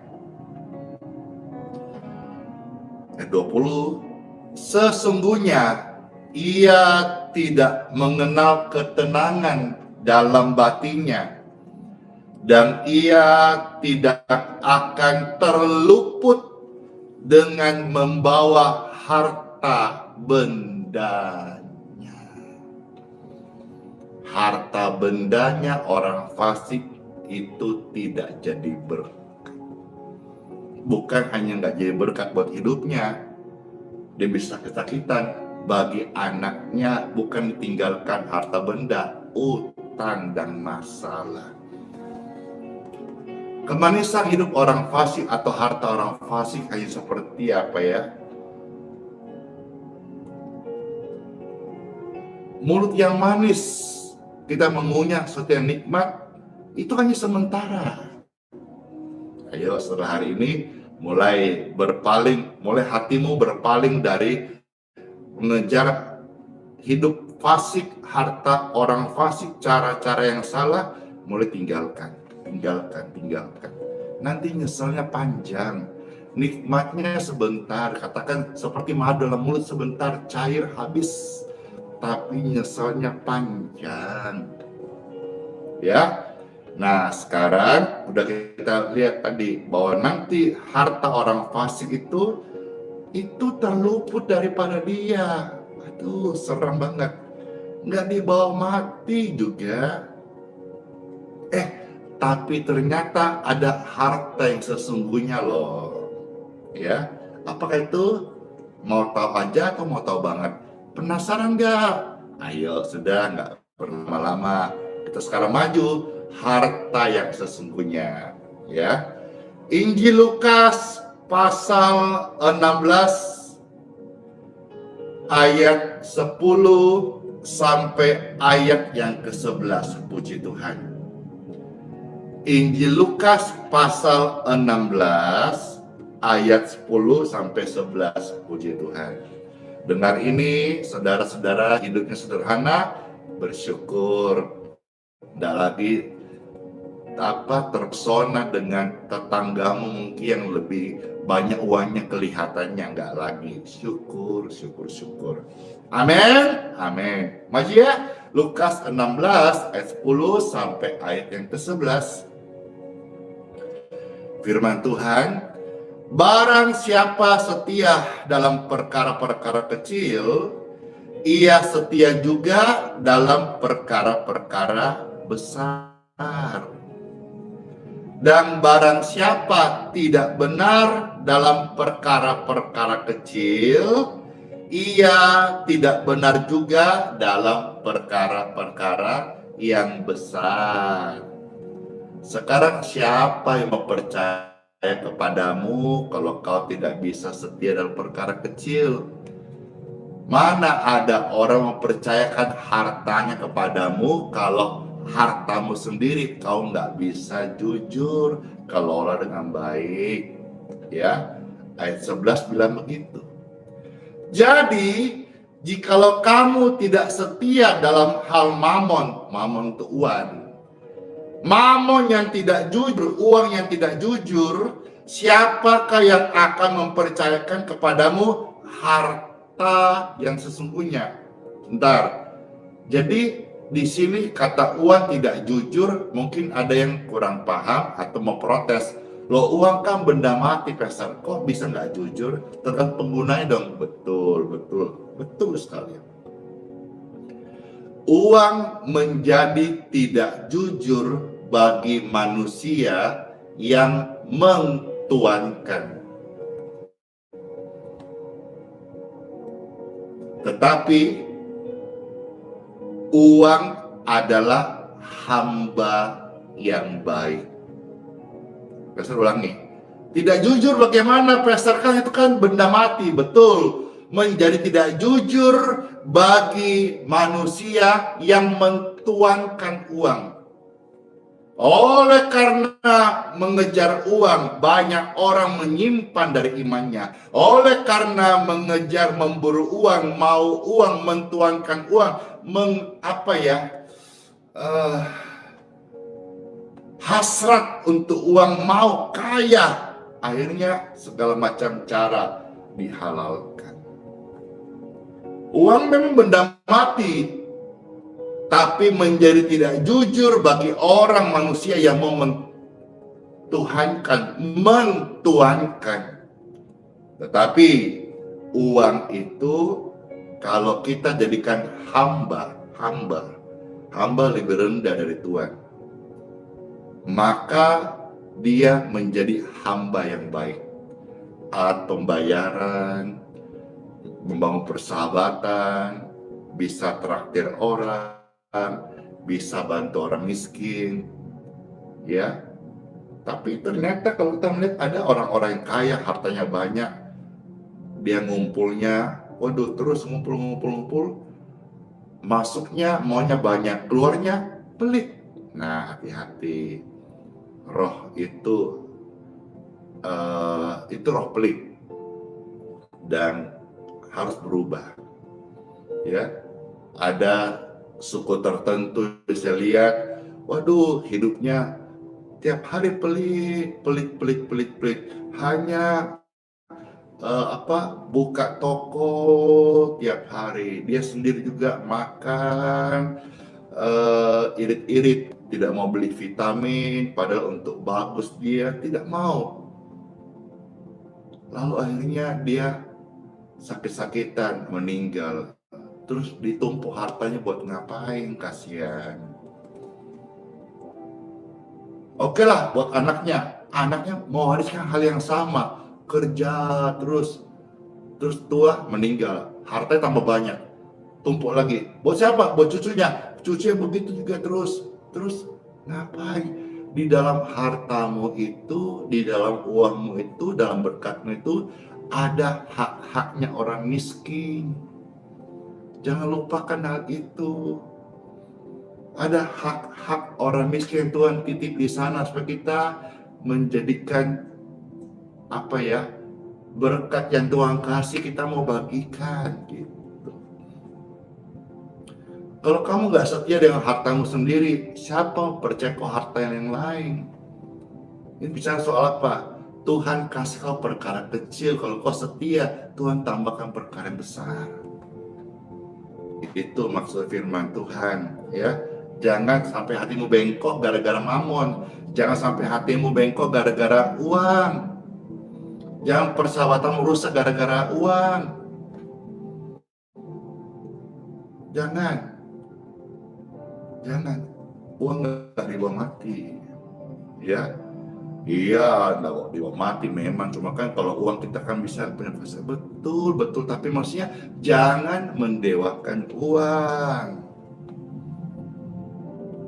Ayat 20, sesungguhnya ia tidak mengenal ketenangan dalam batinnya, dan ia tidak akan terluput dengan membawa harta bendanya. harta bendanya orang fasik itu tidak jadi berkat. Bukan hanya nggak jadi berkat buat hidupnya, dia bisa kesakitan. Bagi anaknya bukan ditinggalkan harta benda, utang dan masalah. Kemanisan hidup orang fasik atau harta orang fasik hanya seperti apa ya? Mulut yang manis, kita mengunyah sesuatu yang nikmat, itu hanya sementara. Ayo setelah hari ini mulai hatimu berpaling dari mengejar hidup fasik, harta orang fasik, cara-cara yang salah, mulai tinggalkan. Nanti nyeselnya panjang, nikmatnya sebentar, katakan seperti madu dalam mulut sebentar, cair habis, tapi nyeselnya panjang. Ya, nah sekarang udah kita lihat tadi bahwa nanti harta orang fasik itu terluput daripada dia. Aduh, serem banget. Nggak dibawa mati juga. Tapi ternyata ada harta yang sesungguhnya loh. Ya, apakah itu? Mau tahu aja atau mau tahu banget? Penasaran nggak? Ayo, sudah nggak berlama-lama. Kita sekarang maju. Harta yang sesungguhnya. Ya, Injil Lukas pasal 16 ayat 10 sampai ayat yang ke-11. Puji Tuhan. Injil Lukas pasal 16 ayat 10 sampai 11. Puji Tuhan. Dengar ini, saudara-saudara, hidupnya sederhana, bersyukur. Tidak lagi terpesona dengan tetanggamu mungkin yang lebih banyak uangnya, kelihatannya enggak lagi. Syukur. Amin. Maju ya. Lukas 16 ayat 10 sampai ayat yang ke-11. Firman Tuhan, barang siapa setia dalam perkara-perkara kecil, ia setia juga dalam perkara-perkara besar. Dan barang siapa tidak benar dalam perkara-perkara kecil, ia tidak benar juga dalam perkara-perkara yang besar. Sekarang siapa yang mempercaya kepadamu kalau kau tidak bisa setia dalam perkara kecil? Mana ada orang mempercayakan hartanya kepadamu kalau hartamu sendiri kau nggak bisa jujur, kelola dengan baik. Ya, ayat 11 bilang begitu. Jadi, jikalau kamu tidak setia dalam hal mamon itu uang, mamon yang tidak jujur, uang yang tidak jujur, siapakah yang akan mempercayakan kepadamu harta yang sesungguhnya? Bentar. Jadi di sini kata uang tidak jujur, mungkin ada yang kurang paham atau mau protes. Loh, uang kan benda mati, Pastor. Kok bisa nggak jujur? Tergantung penggunanya dong. Betul sekali. Uang menjadi tidak jujur bagi manusia yang mentuankan. Tetapi uang adalah hamba yang baik. Pastor ulangi. Tidak jujur bagaimana, Pastor? Kan itu kan benda mati, betul. Menjadi tidak jujur bagi manusia yang mentuankan uang. Oleh karena mengejar uang, banyak orang menyimpan dari imannya. Oleh karena mengejar memburu uang, mau uang, mentuankan uang, hasrat untuk uang, mau kaya, akhirnya segala macam cara dihalalkan. Uang memang benda mati, tapi menjadi tidak jujur bagi orang manusia yang mau mentuankan. Tetapi uang itu kalau kita jadikan hamba, hamba lebih rendah dari Tuhan, maka dia menjadi hamba yang baik. Alat pembayaran, membangun persahabatan, bisa traktir orang, bisa bantu orang miskin, ya. Tapi ternyata kalau kita melihat ada orang-orang yang kaya, hartanya banyak, dia ngumpulnya, waduh terus ngumpul, masuknya maunya banyak, keluarnya pelit. Nah, hati-hati, roh itu roh pelit dan harus berubah. Ya, ada suku tertentu bisa lihat, waduh hidupnya tiap hari pelit, hanya buka toko tiap hari, dia sendiri juga makan irit-irit, tidak mau beli vitamin, padahal untuk bagus dia tidak mau. Lalu akhirnya dia sakit-sakitan, meninggal. Terus ditumpuk hartanya buat ngapain, kasihan. Oke lah buat anaknya mau wariskan hal yang sama, kerja terus tua meninggal, hartanya tambah banyak, tumpuk lagi. Buat siapa? Buat cucunya begitu juga terus ngapain? Di dalam hartamu itu, di dalam uangmu itu, dalam berkatmu itu ada hak-haknya orang miskin. Jangan lupakan hal itu. Ada hak-hak orang miskin yang Tuhan titip di sana supaya kita menjadikan berkat yang Tuhan kasih kita mau bagikan gitu. Kalau kamu gak setia dengan hartamu sendiri, siapa percaya kau harta yang lain? Ini bicara soal apa? Tuhan kasih kau perkara kecil, kalau kau setia, Tuhan tambahkan perkara yang besar. Itu maksud firman Tuhan, ya. Jangan sampai hatimu bengkok gara-gara mamon. Jangan sampai hatimu bengkok gara-gara uang. Jangan persahabatanmu rusak gara-gara uang. Jangan. Uang gak dibawa mati. Ya. Iya, nggak dibawa mati memang. Cuma kan kalau uang kita kan bisa berinvestasi. Betul. Tapi maksudnya jangan mendewakan uang.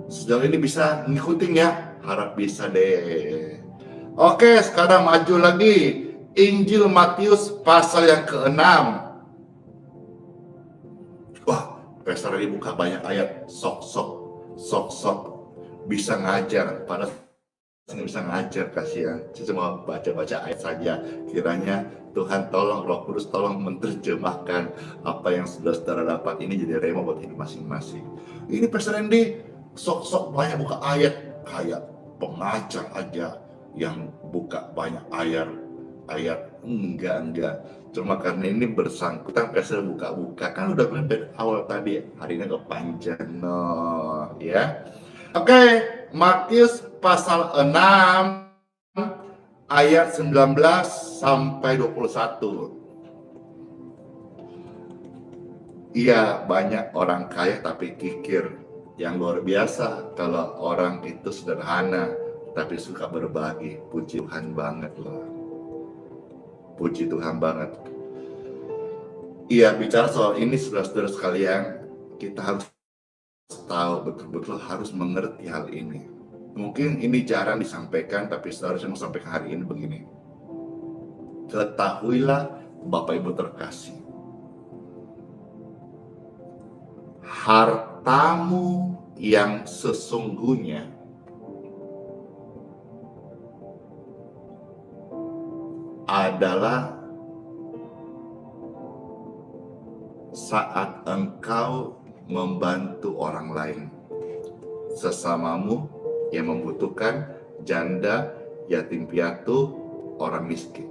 Sejauh ini bisa ngikutin ya? Harap bisa deh. Oke, sekarang maju lagi. Injil Matius pasal yang ke-6. Wah, Pastor ini buka banyak ayat. Sok bisa ngajar. Padahal saya bisa ngajar, kasihan. Saya cuma baca-baca ayat saja. Kiranya Tuhan tolong, Roh Kudus tolong menerjemahkan apa yang saudara dapat ini jadi rema buat hidup masing-masing. Ini Pastor Randy sok banyak buka ayat, kayak pengajar aja yang buka banyak ayat. Enggak. Cuma karena ini bersangkutan, Pastor buka-buka. Kan udah bilang dari awal tadi, hari ini kepanjang, ya. Oke, Matius pasal 6 ayat 19 sampai 21. Iya, banyak orang kaya tapi kikir. Yang luar biasa kalau orang itu sederhana tapi suka berbagi. Puji Tuhan banget loh. Puji Tuhan banget. Iya, bicara soal ini saudara-saudara sekalian, kita harus tahu betul-betul, harus mengerti hal ini. Mungkin ini jarang disampaikan, tapi seharusnya mau sampaikan hari ini begini. Ketahuilah Bapak Ibu terkasih, hartamu yang sesungguhnya adalah saat engkau membantu orang lain, sesamamu yang membutuhkan, janda, yatim piatu, orang miskin.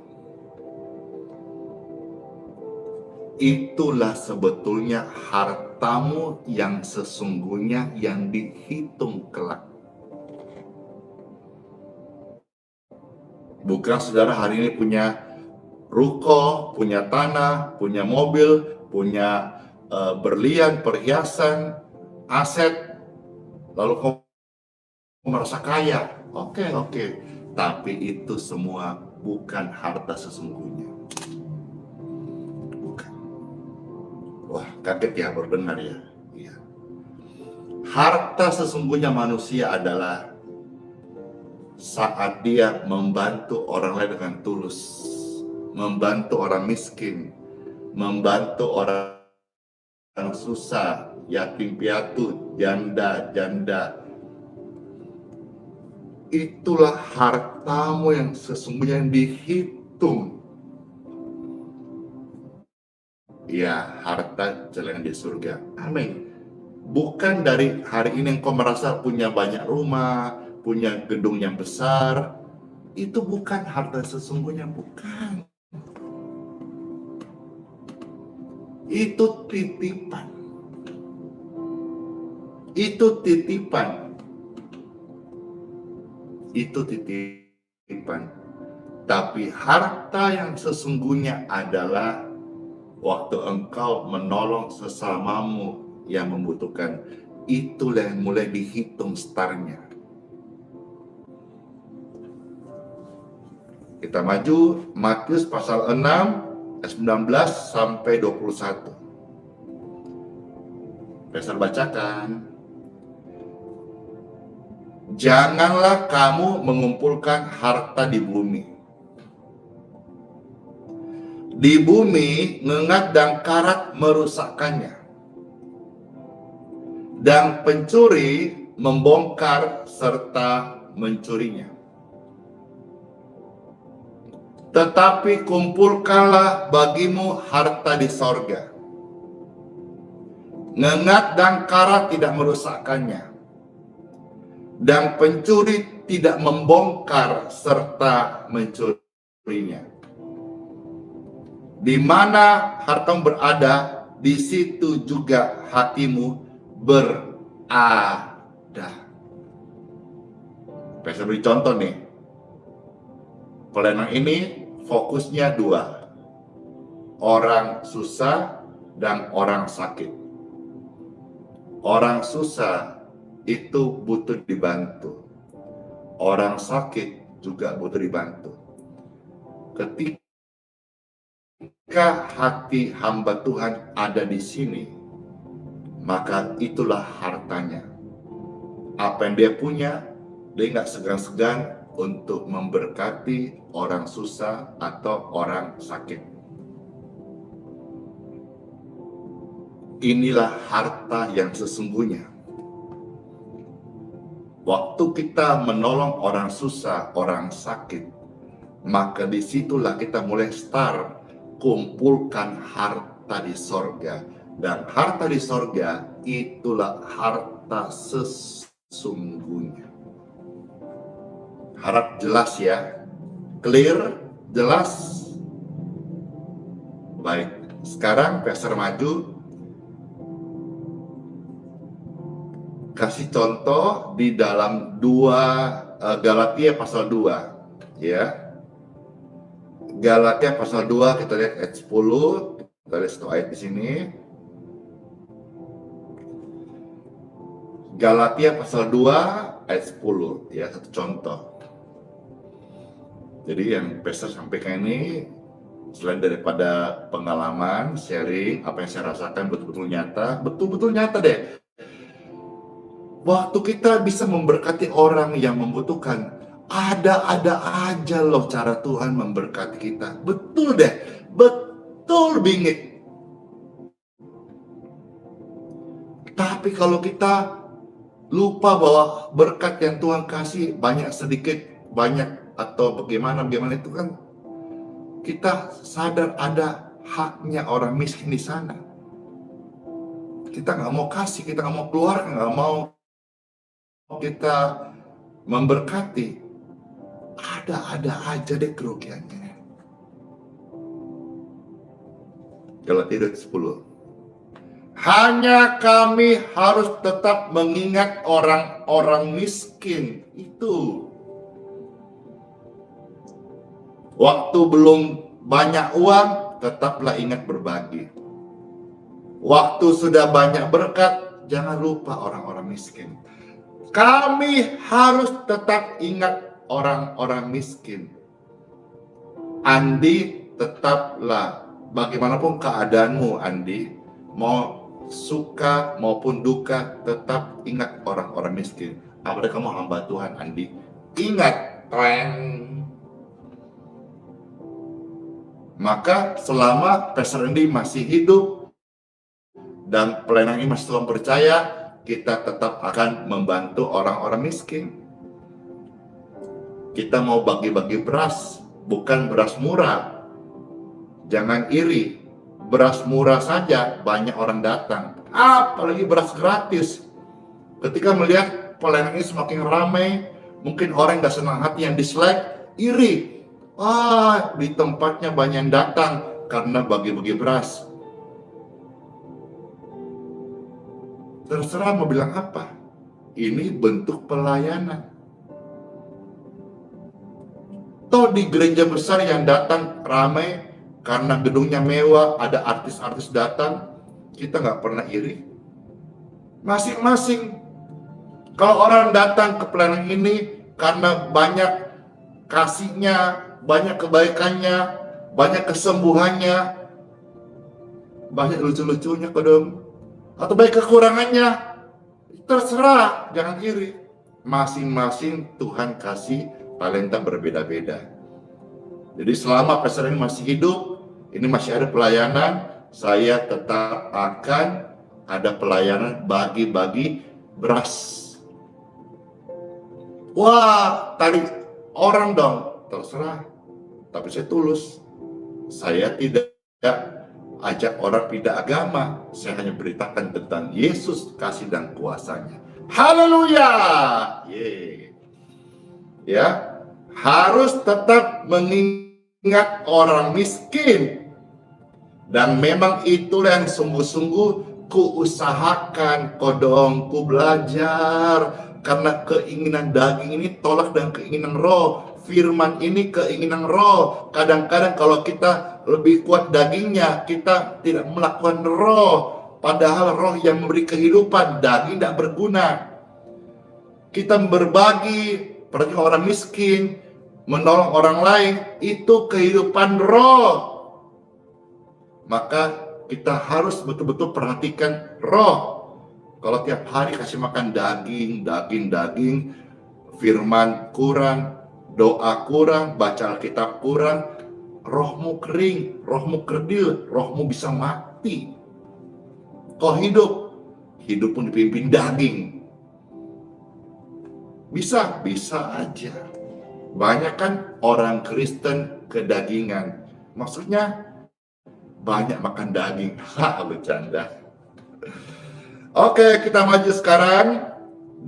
Itulah sebetulnya hartamu yang sesungguhnya yang dihitung kelak. Bukan saudara hari ini punya ruko, punya tanah, punya mobil, punya berlian, perhiasan, aset, lalu kau merasa kaya. Oke. Tapi itu semua bukan harta sesungguhnya. Bukan. Wah, kaget ya baru dengar ya. Iya. Harta sesungguhnya manusia adalah saat dia membantu orang lain dengan tulus, membantu orang miskin, membantu orang susah, yatim piatu, janda. Itulah hartamu yang sesungguhnya yang dihitung. Ya, harta jalan di surga. Amin. Bukan dari hari ini engkau merasa punya banyak rumah, punya gedung yang besar. Itu bukan harta sesungguhnya, bukan. Itu titipan. Itu titipan. Itu titipan. Tapi harta yang sesungguhnya adalah waktu engkau menolong sesamamu yang membutuhkan. Itulah yang mulai dihitung startnya. Kita maju Matius pasal 6 ayat 19 sampai 21. Pastor bacakan. Janganlah kamu mengumpulkan harta di bumi. Di bumi ngengat dan karat merusakkannya, dan pencuri membongkar serta mencurinya. Tetapi kumpulkanlah bagimu harta di sorga. Ngengat dan karat tidak merusakkannya, dan pencuri tidak membongkar serta mencurinya. Di mana hartamu berada, di situ juga hatimu berada. Saya beri contoh nih. Pelayanan ini fokusnya dua. Orang susah dan orang sakit. Orang susah itu butuh dibantu. Orang sakit juga butuh dibantu. Ketika hati hamba Tuhan ada di sini, maka itulah hartanya. Apa yang dia punya, dia nggak segan-segan untuk memberkati orang susah atau orang sakit. Inilah harta yang sesungguhnya. Waktu kita menolong orang susah, orang sakit, maka disitulah kita mulai start kumpulkan harta di sorga. Dan harta di sorga itulah harta sesungguhnya. Harap jelas ya, clear, jelas. Baik, sekarang Pastor maju. Kasih contoh di dalam Galatia pasal 2, ya. Galatia pasal 2, kita lihat ayat 10, kita lihat satu ayat di sini. Galatia pasal 2 ayat 10, ya, satu contoh. Jadi yang Pastor sampaikan ini selain daripada pengalaman, sharing, apa yang saya rasakan betul-betul nyata, betul-betul nyata deh. Waktu kita bisa memberkati orang yang membutuhkan, ada-ada aja loh cara Tuhan memberkati kita. Betul deh, betul bingit. Tapi kalau kita lupa bahwa berkat yang Tuhan kasih banyak sedikit, banyak atau bagaimana itu kan kita sadar ada haknya orang miskin di sana. Kita nggak mau kasih, kita nggak mau keluar, nggak mau kita memberkati, ada aja deh kerugiannya. Galatia 10. Hanya kami harus tetap mengingat orang-orang miskin itu. Waktu belum banyak uang, tetaplah ingat berbagi. Waktu sudah banyak berkat, jangan lupa orang-orang miskin. Kami harus tetap ingat orang-orang miskin. Andi, tetaplah bagaimanapun keadaanmu, Andi, mau suka maupun duka, tetap ingat orang-orang miskin. Apalagi kamu hamba Tuhan, Andi, ingat, maka selama Pastor Andi masih hidup dan pelayanan ini masih Tuhan percaya, kita tetap akan membantu orang-orang miskin. Kita mau bagi-bagi beras, bukan beras murah. Jangan iri, beras murah saja banyak orang datang, apalagi beras gratis. Ketika melihat pelayanan ini semakin ramai, mungkin orang gak senang hati yang dislike, iri. Di tempatnya banyak yang datang karena bagi-bagi beras. Terserah mau bilang apa. Ini bentuk pelayanan. Toh di gereja besar yang datang ramai karena gedungnya mewah, ada artis-artis datang, kita nggak pernah iri. Masing-masing. Kalau orang datang ke pelayanan ini karena banyak kasihnya, banyak kebaikannya, banyak kesembuhannya, banyak lucu-lucunya kodong, atau baik kekurangannya, terserah, jangan iri. Masing-masing Tuhan kasih talenta berbeda-beda. Jadi selama Pastor ini masih hidup, ini masih ada pelayanan, saya tetap akan ada pelayanan bagi-bagi beras. Wah, tadi orang dong, terserah. Tapi saya tulus. Saya tidak ajak orang pindah agama. Saya hanya beritakan tentang Yesus, kasih dan kuasanya. Haleluya. Ya, harus tetap mengingat orang miskin. Dan memang itulah yang sungguh-sungguh kuusahakan, kodong, ku belajar. Karena keinginan daging ini tolak dengan keinginan roh. Firman ini keinginan roh. Kadang-kadang kalau kita lebih kuat dagingnya, kita tidak melakukan roh. Padahal roh yang memberi kehidupan, daging tidak berguna. Kita berbagi, perhatikan orang miskin, menolong orang lain, itu kehidupan roh. Maka kita harus betul-betul perhatikan roh. Kalau tiap hari kasih makan daging, firman kurang, doa kurang, baca Alkitab kurang, rohmu kering, rohmu kerdil, rohmu bisa mati. Kau hidup pun dipimpin daging. Bisa aja. Banyak kan orang Kristen kedagingan. Maksudnya banyak makan daging. Bercanda. Oke, kita maju sekarang.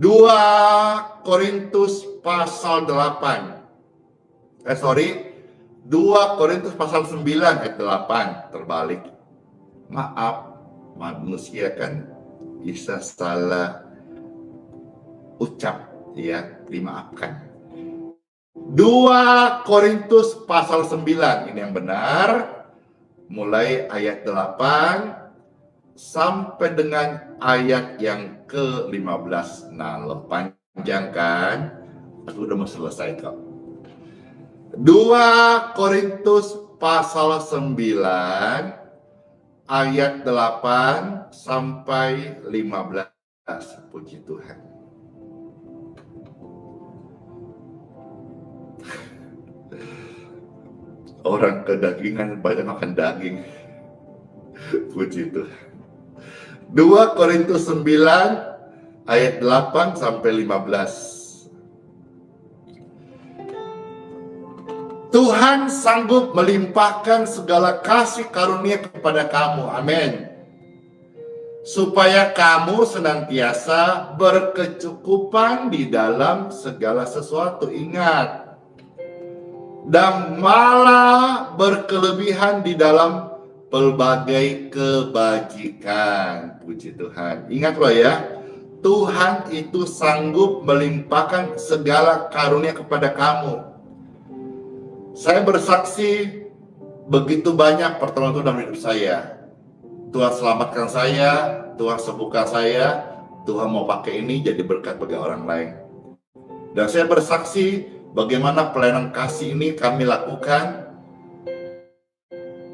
2 Korintus pasal 8. 2 Korintus pasal 9 ayat 8. Terbalik. Maaf, manusia kan bisa salah ucap, ya, dimaafkan. 2 Korintus pasal 9, ini yang benar. Mulai ayat 8 sampai dengan ayat yang ke-15. Nah, lo panjang kan? Aku udah mau selesai kok. 2 Korintus pasal 9 ayat 8 sampai 15. Puji Tuhan. Orang kedagingan banyak makan daging. Puji Tuhan. 2 Korintus 9 ayat 8 sampai 15. Tuhan sanggup melimpahkan segala kasih karunia kepada kamu. Amin. Supaya kamu senantiasa berkecukupan di dalam segala sesuatu. Ingat. Dan malah berkelebihan di dalam pelbagai kebajikan. Puji Tuhan. Ingat loh ya, Tuhan itu sanggup melimpahkan segala karunia kepada kamu. Saya bersaksi begitu banyak pertolongan Tuhan dalam hidup saya. Tuhan selamatkan saya, Tuhan sembuhkan saya, Tuhan mau pakai ini jadi berkat bagi orang lain. Dan saya bersaksi bagaimana pelayanan kasih ini kami lakukan.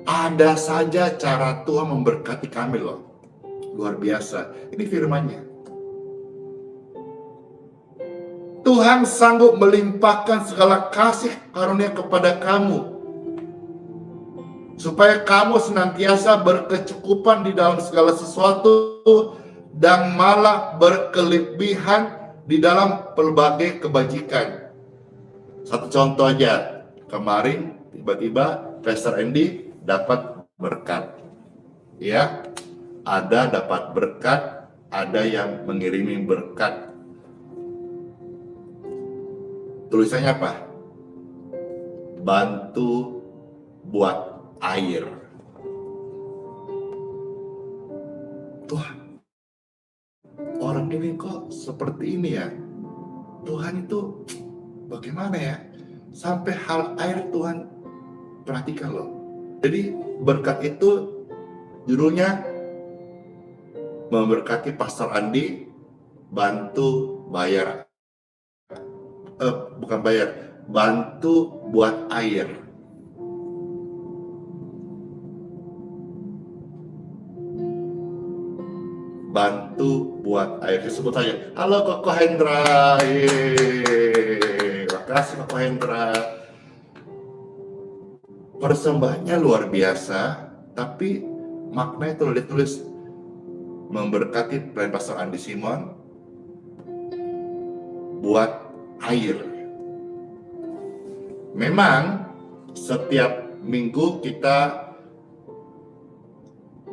Ada saja cara Tuhan memberkati kami loh. Luar biasa. Ini firman-Nya. Tuhan sanggup melimpahkan segala kasih karunia kepada kamu, supaya kamu senantiasa berkecukupan di dalam segala sesuatu dan malah berkelebihan di dalam pelbagai kebajikan. Satu contoh aja, kemarin tiba-tiba Pastor Andy dapat berkat. Ya, ada dapat berkat, ada yang mengirimi berkat. Tulisannya apa? Bantu buat air. Tuhan, orang ini kok seperti ini ya? Tuhan itu bagaimana ya? Sampai hal air Tuhan perhatikan loh. Jadi berkat itu judulnya memberkati Pastor Andi, bantu bayar, bukan bayar, bantu buat air. Bantu buat air. Sebut saja, halo Koko Hendra. Makasih Koko Hendra. Persembahannya luar biasa, tapi maknanya itu ditulis memberkati pelayan Pastor Andi Simon buat air. Memang setiap minggu kita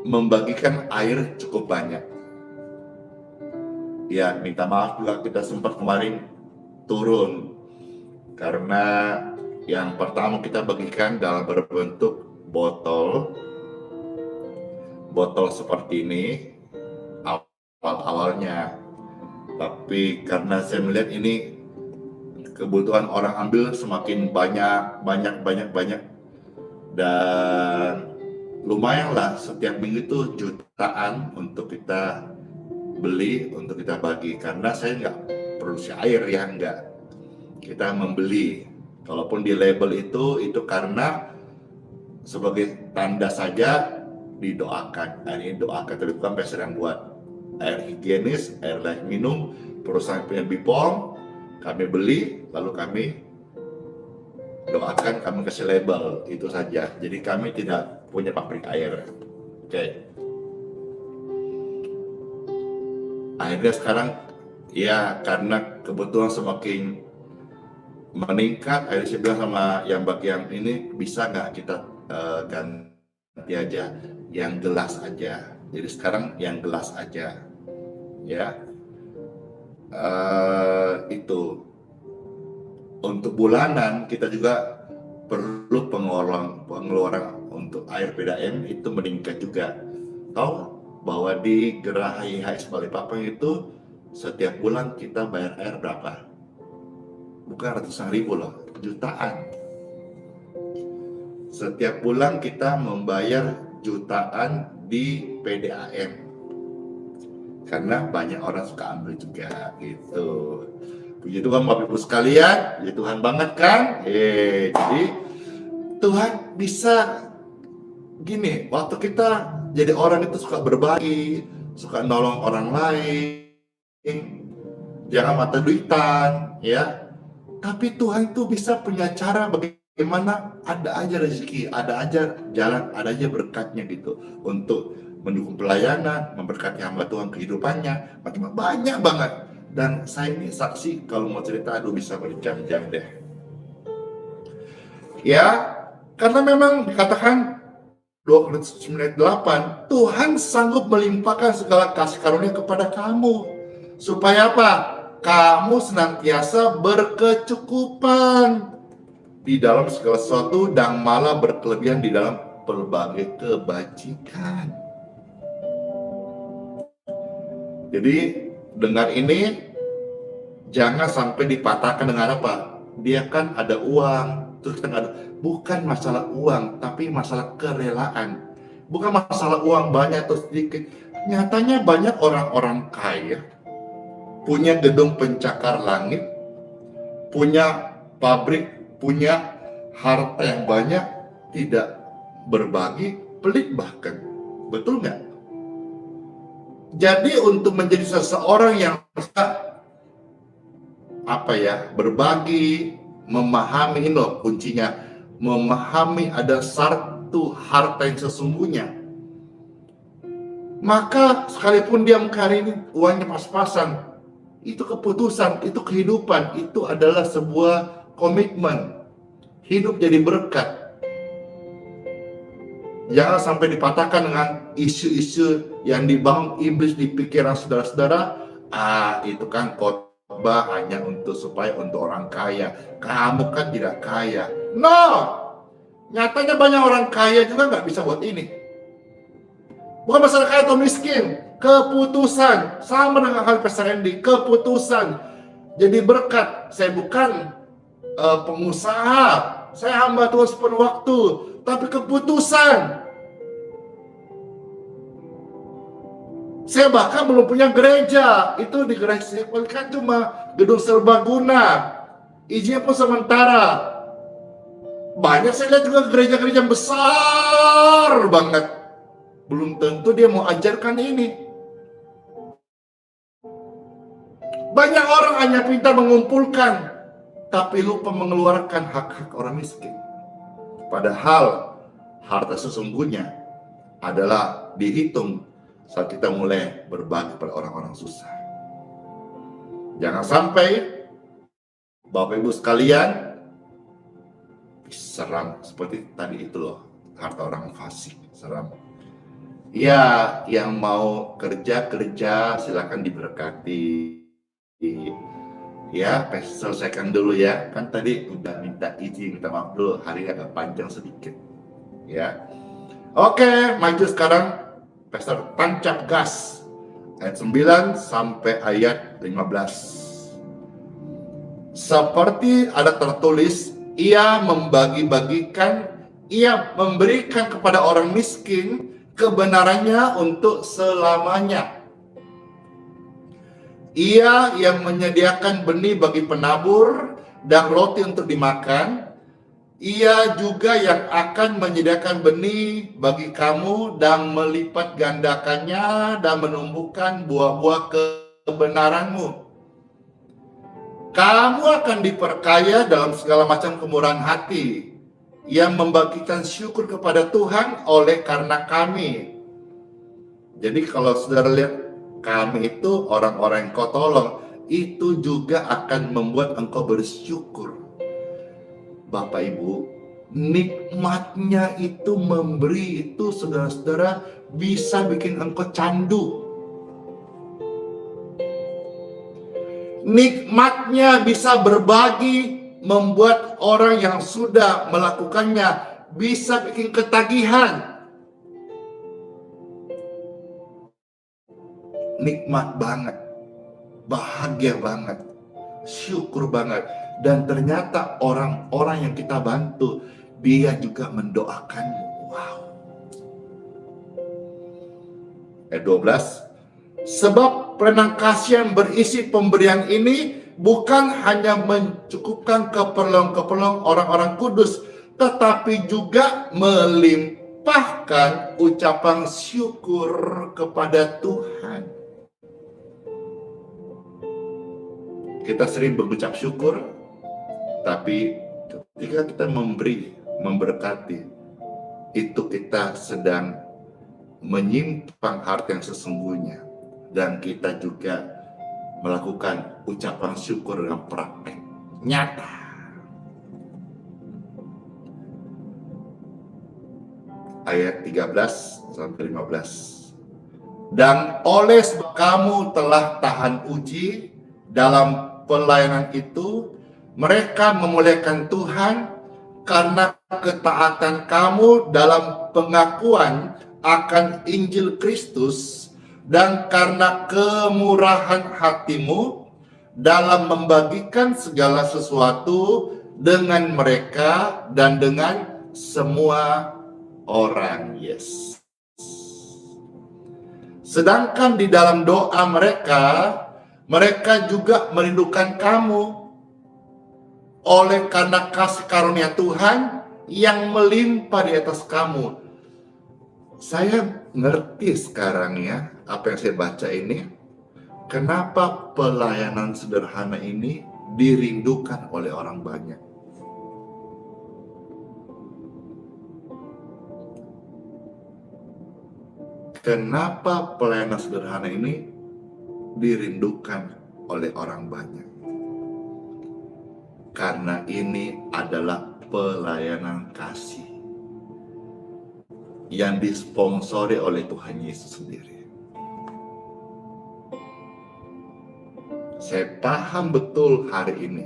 membagikan air cukup banyak. Ya, minta maaf juga kita sempat kemarin turun karena yang pertama kita bagikan dalam berbentuk botol seperti ini awalnya, tapi karena saya melihat ini kebutuhan orang ambil semakin banyak dan lumayanlah setiap minggu itu jutaan untuk kita beli, untuk kita bagi, karena saya nggak produksi air ya, nggak, kita membeli. Kalaupun di label itu karena sebagai tanda saja didoakan. Nah, ini doakan, tapi bukan pesan yang buat air higienis, air layak minum, perusahaan punya Bipom, kami beli, lalu kami doakan, kami kasih label, itu saja. Jadi kami tidak punya pabrik air. Oke. Akhirnya sekarang ya karena kebutuhan semakin meningkat, akhirnya saya bilang sama yang bagian ini, bisa nggak kita ganti aja yang gelas aja. Jadi sekarang yang gelas aja, ya. Itu untuk bulanan kita juga perlu pengeluaran untuk air PDAM itu meningkat juga. Tahu bahwa di Geraha IHS Balikpapan itu setiap bulan kita bayar air berapa? Bukan ratusan ribu loh, jutaan. Setiap bulan kita membayar jutaan di PDAM karena banyak orang suka ambil juga gitu. Puji Tuhan Bapak Ibu sekalian, puji Tuhan banget kan? Jadi Tuhan bisa gini, waktu kita jadi orang itu suka berbagi, suka nolong orang lain, jangan mata duitan, ya. Tapi Tuhan itu bisa punya cara bagaimana ada aja rezeki, ada aja jalan, ada aja berkatnya gitu untuk mendukung pelayanan, memberkati hamba Tuhan kehidupannya, macam banyak banget. Dan saya ini saksi, kalau mau cerita, aduh bisa berjam-jam deh. Ya, karena memang dikatakan 2 Korintus 9:8, Tuhan sanggup melimpahkan segala kasih karunia kepada kamu. Supaya apa? Kamu senantiasa berkecukupan di dalam segala sesuatu dan malah berkelebihan di dalam pelbagai kebajikan. Jadi dengan ini jangan sampai dipatahkan dengan apa? Dia kan ada uang, terus kita nggak ada. Bukan masalah uang, tapi masalah kerelaan. Bukan masalah uang banyak atau sedikit. Nyatanya banyak orang-orang kaya punya gedung pencakar langit, punya pabrik, punya harta yang banyak, tidak berbagi, pelit bahkan. Betul nggak? Jadi untuk menjadi seseorang yang bisa berbagi, memahami, ini loh kuncinya, memahami ada satu harta yang sesungguhnya. Maka sekalipun dia hari ini uangnya pas-pasan, itu keputusan, itu kehidupan, itu adalah sebuah komitmen. Hidup jadi berkat. Jangan sampai dipatahkan dengan isu-isu yang dibangun iblis di pikiran saudara-saudara. Itu kan khotbah hanya supaya untuk orang kaya. Kamu kan tidak kaya. No! Nyatanya banyak orang kaya juga nggak bisa buat ini. Bukan masalah kaya atau miskin, keputusan. Sama dengan hal Pastor Andy, keputusan. Jadi berkat. Saya bukan pengusaha, saya hamba Tuhan sepenuh waktu, tapi keputusan. Saya bahkan belum punya gereja. Itu di gereja saya kan cuma gedung serbaguna, izinnya pun sementara. Banyak saya lihat juga gereja-gereja besar banget, belum tentu dia mau ajarkan ini. Banyak orang hanya pintar mengumpulkan, tapi lupa mengeluarkan hak-hak orang miskin. Padahal harta sesungguhnya adalah dihitung saat kita mulai berbagi pada orang-orang susah. Jangan sampai Bapak Ibu sekalian seram seperti tadi itu loh, harta orang fasik, seram. Ya, yang mau kerja silakan diberkati. Ya, selesaikan dulu ya. Kan tadi udah minta izin, minta maaf dulu, hari agak panjang sedikit. Ya. Oke, maju sekarang. Pastor tancap gas. Ayat 9 sampai ayat 15. Seperti ada tertulis, ia memberikan kepada orang miskin kebenarannya untuk selamanya. Ia yang menyediakan benih bagi penabur dan roti untuk dimakan. Ia juga yang akan menyediakan benih bagi kamu dan melipat gandakannya dan menumbuhkan buah-buah kebenaranmu. Kamu akan diperkaya dalam segala macam kemurahan hati, yang membagikan syukur kepada Tuhan oleh karena kami. Jadi kalau saudara lihat kami itu orang-orang yang kau tolong, itu juga akan membuat engkau bersyukur. Bapak Ibu, nikmatnya itu memberi itu saudara-saudara bisa bikin engkau candu. Nikmatnya bisa berbagi, membuat orang yang sudah melakukannya bisa bikin ketagihan. Nikmat banget, bahagia banget, syukur banget. Dan ternyata orang-orang yang kita bantu, dia juga mendoakanmu. Wow. Ayat 12. Sebab plenang kasih yang berisi pemberian ini bukan hanya mencukupkan keperluan-keperluan orang-orang kudus, tetapi juga melimpahkan ucapan syukur kepada Tuhan. Kita sering berucap syukur, tapi ketika kita memberi, memberkati, itu kita sedang menyimpang harta yang sesungguhnya. Dan kita juga melakukan ucapan syukur dengan praktek nyata. Ayat 13 sampai 15. Dan oleh sebab kamu telah tahan uji dalam pelayanan itu, mereka memuliakan Tuhan karena ketaatan kamu dalam pengakuan akan Injil Kristus, dan karena kemurahan hatimu dalam membagikan segala sesuatu dengan mereka dan dengan semua orang. Yes. Sedangkan di dalam doa mereka, Mereka juga merindukan kamu. Oleh karena kasih karunia Tuhan yang melimpah di atas kamu. Saya ngerti sekarang ya, apa yang saya baca ini. Kenapa pelayanan sederhana ini dirindukan oleh orang banyak. Kenapa pelayanan sederhana ini dirindukan oleh orang banyak? Karena ini adalah pelayanan kasih yang disponsori oleh Tuhan Yesus sendiri. Saya paham betul hari ini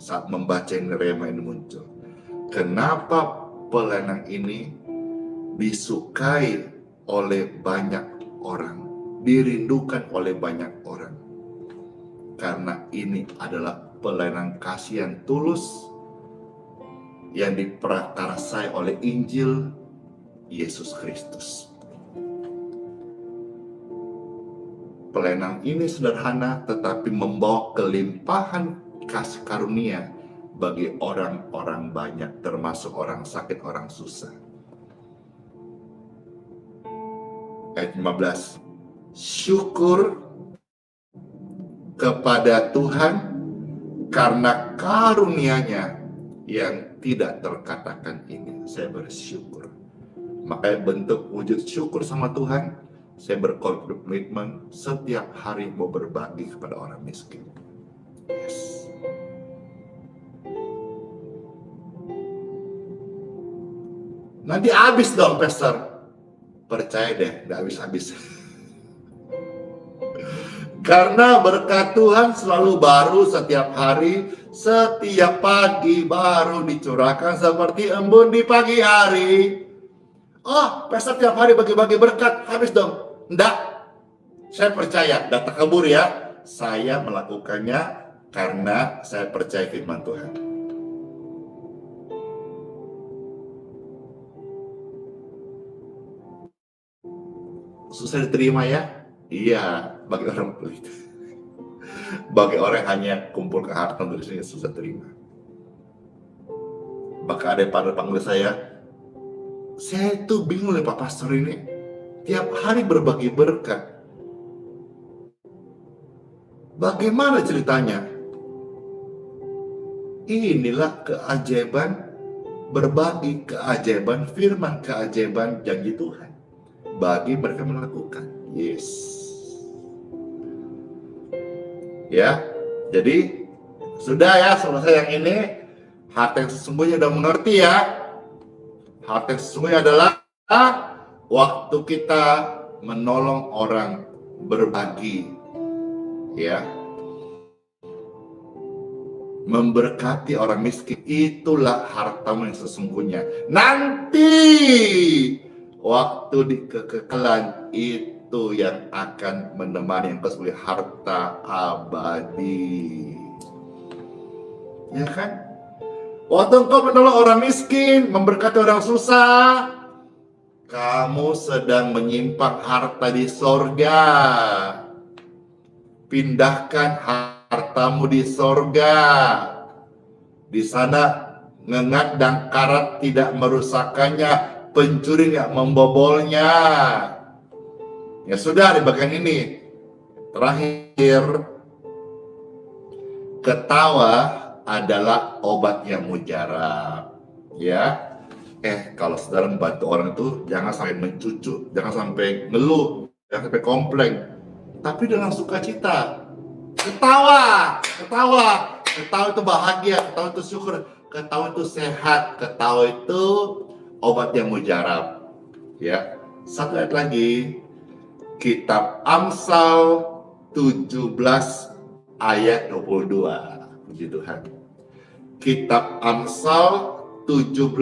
saat membaca ini rema ini muncul. Kenapa pelayanan ini disukai oleh banyak orang, dirindukan oleh banyak orang? Karena ini adalah pelayanan kasih yang tulus yang diprakarsai oleh Injil Yesus Kristus. Pelayanan ini sederhana tetapi membawa kelimpahan kasih karunia bagi orang-orang banyak, termasuk orang sakit, orang susah. Ayat 15. Syukur kepada Tuhan karena karunia-Nya yang tidak terkatakan ini. Saya bersyukur. Makanya bentuk wujud syukur sama Tuhan, saya berkomitmen setiap hari mau berbagi kepada orang miskin. Yes. Nanti habis dong, Pastor. Percaya deh, gak habis-habis. Karena berkat Tuhan selalu baru setiap hari, setiap pagi baru dicurahkan seperti embun di pagi hari. Oh, Pastor tiap hari bagi-bagi berkat, habis dong. Enggak, saya percaya, data kabur ya. Saya melakukannya karena saya percaya firman Tuhan. Susah diterima ya? Iya, bagi orang begitu. Bagi orang hanya kumpul ke harta dari sini susah terima. Bahkan ada yang pada panggil saya tuh bingung nih Pak Pastor ini. Tiap hari berbagi berkat. Bagaimana ceritanya? Inilah keajaiban berbagi, keajaiban firman, keajaiban janji Tuhan bagi mereka melakukan. Yes. Ya, jadi sudah ya, selesai yang ini. Hati yang sesungguhnya udah mengerti ya. Hati yang sesungguhnya adalah waktu kita menolong orang, berbagi, ya, memberkati orang miskin, itulah hartamu yang sesungguhnya. Nanti waktu di kekekalan itu yang akan menemani engkau sebagai harta abadi. Ya kan? Waktu engkau menolong orang miskin, memberkati orang susah, kamu sedang menyimpan harta di sorga. Pindahkan hartamu di sorga. Di sana ngengat dan karat tidak merusakkannya, pencuri nggak membobolnya. Ya sudah, di bagian ini terakhir, ketawa adalah obat yang mujarab. Ya, kalau saudara membantu orang itu jangan sampai mencucu, jangan sampai ngeluh, jangan sampai komplain, tapi dengan sukacita. Ketawa itu bahagia, ketawa itu syukur, ketawa itu sehat, ketawa itu obat yang mujarab. Ya, satu ayat lagi, kitab Amsal 17 ayat 22. Puji Tuhan. Kitab Amsal 17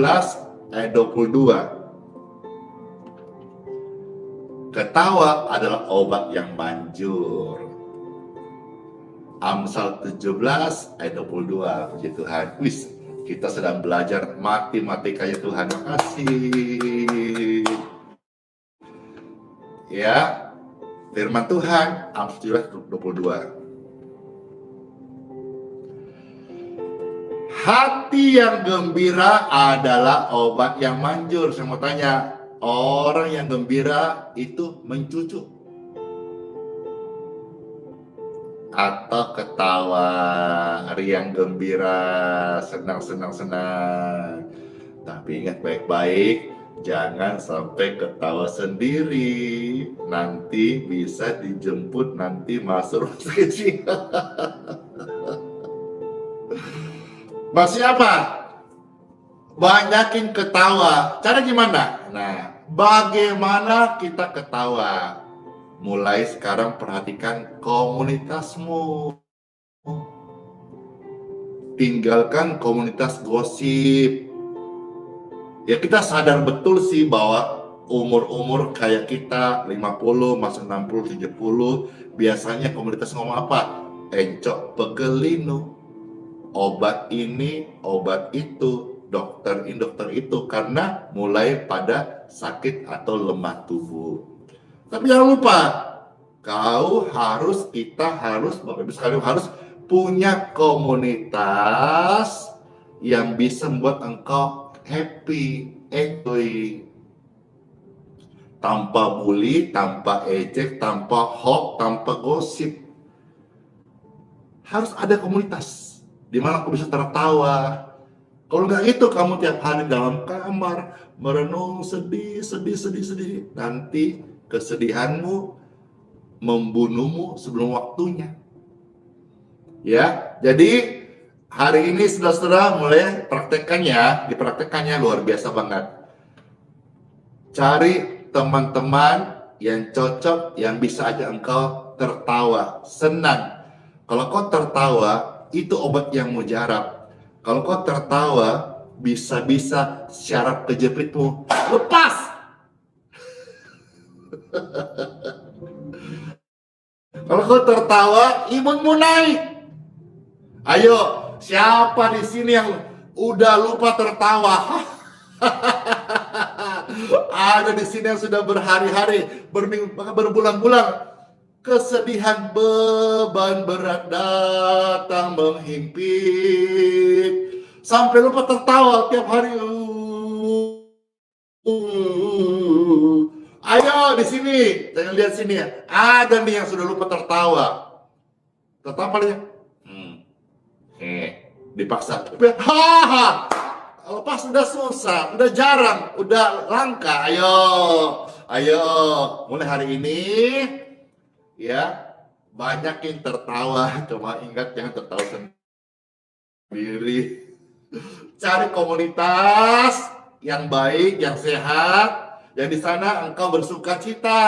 ayat 22. Ketawa adalah obat yang manjur. Amsal 17 ayat 22. Puji Tuhan. Wis, kita sedang belajar matematikanya Tuhan. Terima kasih. Ya, firman Tuhan Amsal 17 22. Hati yang gembira adalah obat yang manjur. Saya mau tanya, orang yang gembira itu mencucu atau ketawa, riang gembira, senang. Tapi ingat baik-baik, jangan sampai ketawa sendiri. Nanti bisa dijemput, nanti masuk rumah sakit. Masih apa? Banyakin ketawa. Cara gimana? Nah, bagaimana kita ketawa? Mulai sekarang perhatikan komunitasmu. Tinggalkan komunitas gosip. Ya kita sadar betul sih bahwa umur-umur kayak kita 50 masuk 60 70 biasanya komunitas ngomong apa? Encok pegelinu, obat ini, obat itu, dokter ini, dokter itu, karena mulai pada sakit atau lemah tubuh. Tapi jangan lupa, kita harus, Bapak Ibu sekalian harus punya komunitas yang bisa membuat engkau happy, enjoy. Tanpa bully, tanpa ejek, tanpa hoax, tanpa gosip. Harus ada komunitas di mana aku bisa tertawa. Kalau nggak itu, kamu tiap hari dalam kamar merenung, sedih. Nanti kesedihanmu membunuhmu sebelum waktunya. Ya, jadi hari ini saudara-saudara mulai dipraktekannya luar biasa banget. Cari teman-teman yang cocok, yang bisa aja engkau tertawa, senang. Kalau kau tertawa, itu obat yang mujarab. Kalau kau tertawa, bisa-bisa syaraf kejepitmu lepas. Kalau kau tertawa, imunmu naik. Ayo, siapa di sini yang udah lupa tertawa? Ada di sini yang sudah berhari-hari, berminggu, berbulan-bulan. Kesedihan, beban berat datang menghimpit, sampai lupa tertawa tiap hari. Ayo di sini, jangan lihat sini ya. Ada nih yang sudah lupa tertawa. Tertawa dia. Dipaksa. Haha. Lepas udah susah, udah jarang, udah langka. Ayo, mulai hari ini ya, banyakin tertawa. Cuma ingat jangan tertawa sendiri. Cari komunitas yang baik, yang sehat, yang di sana engkau bersuka cita.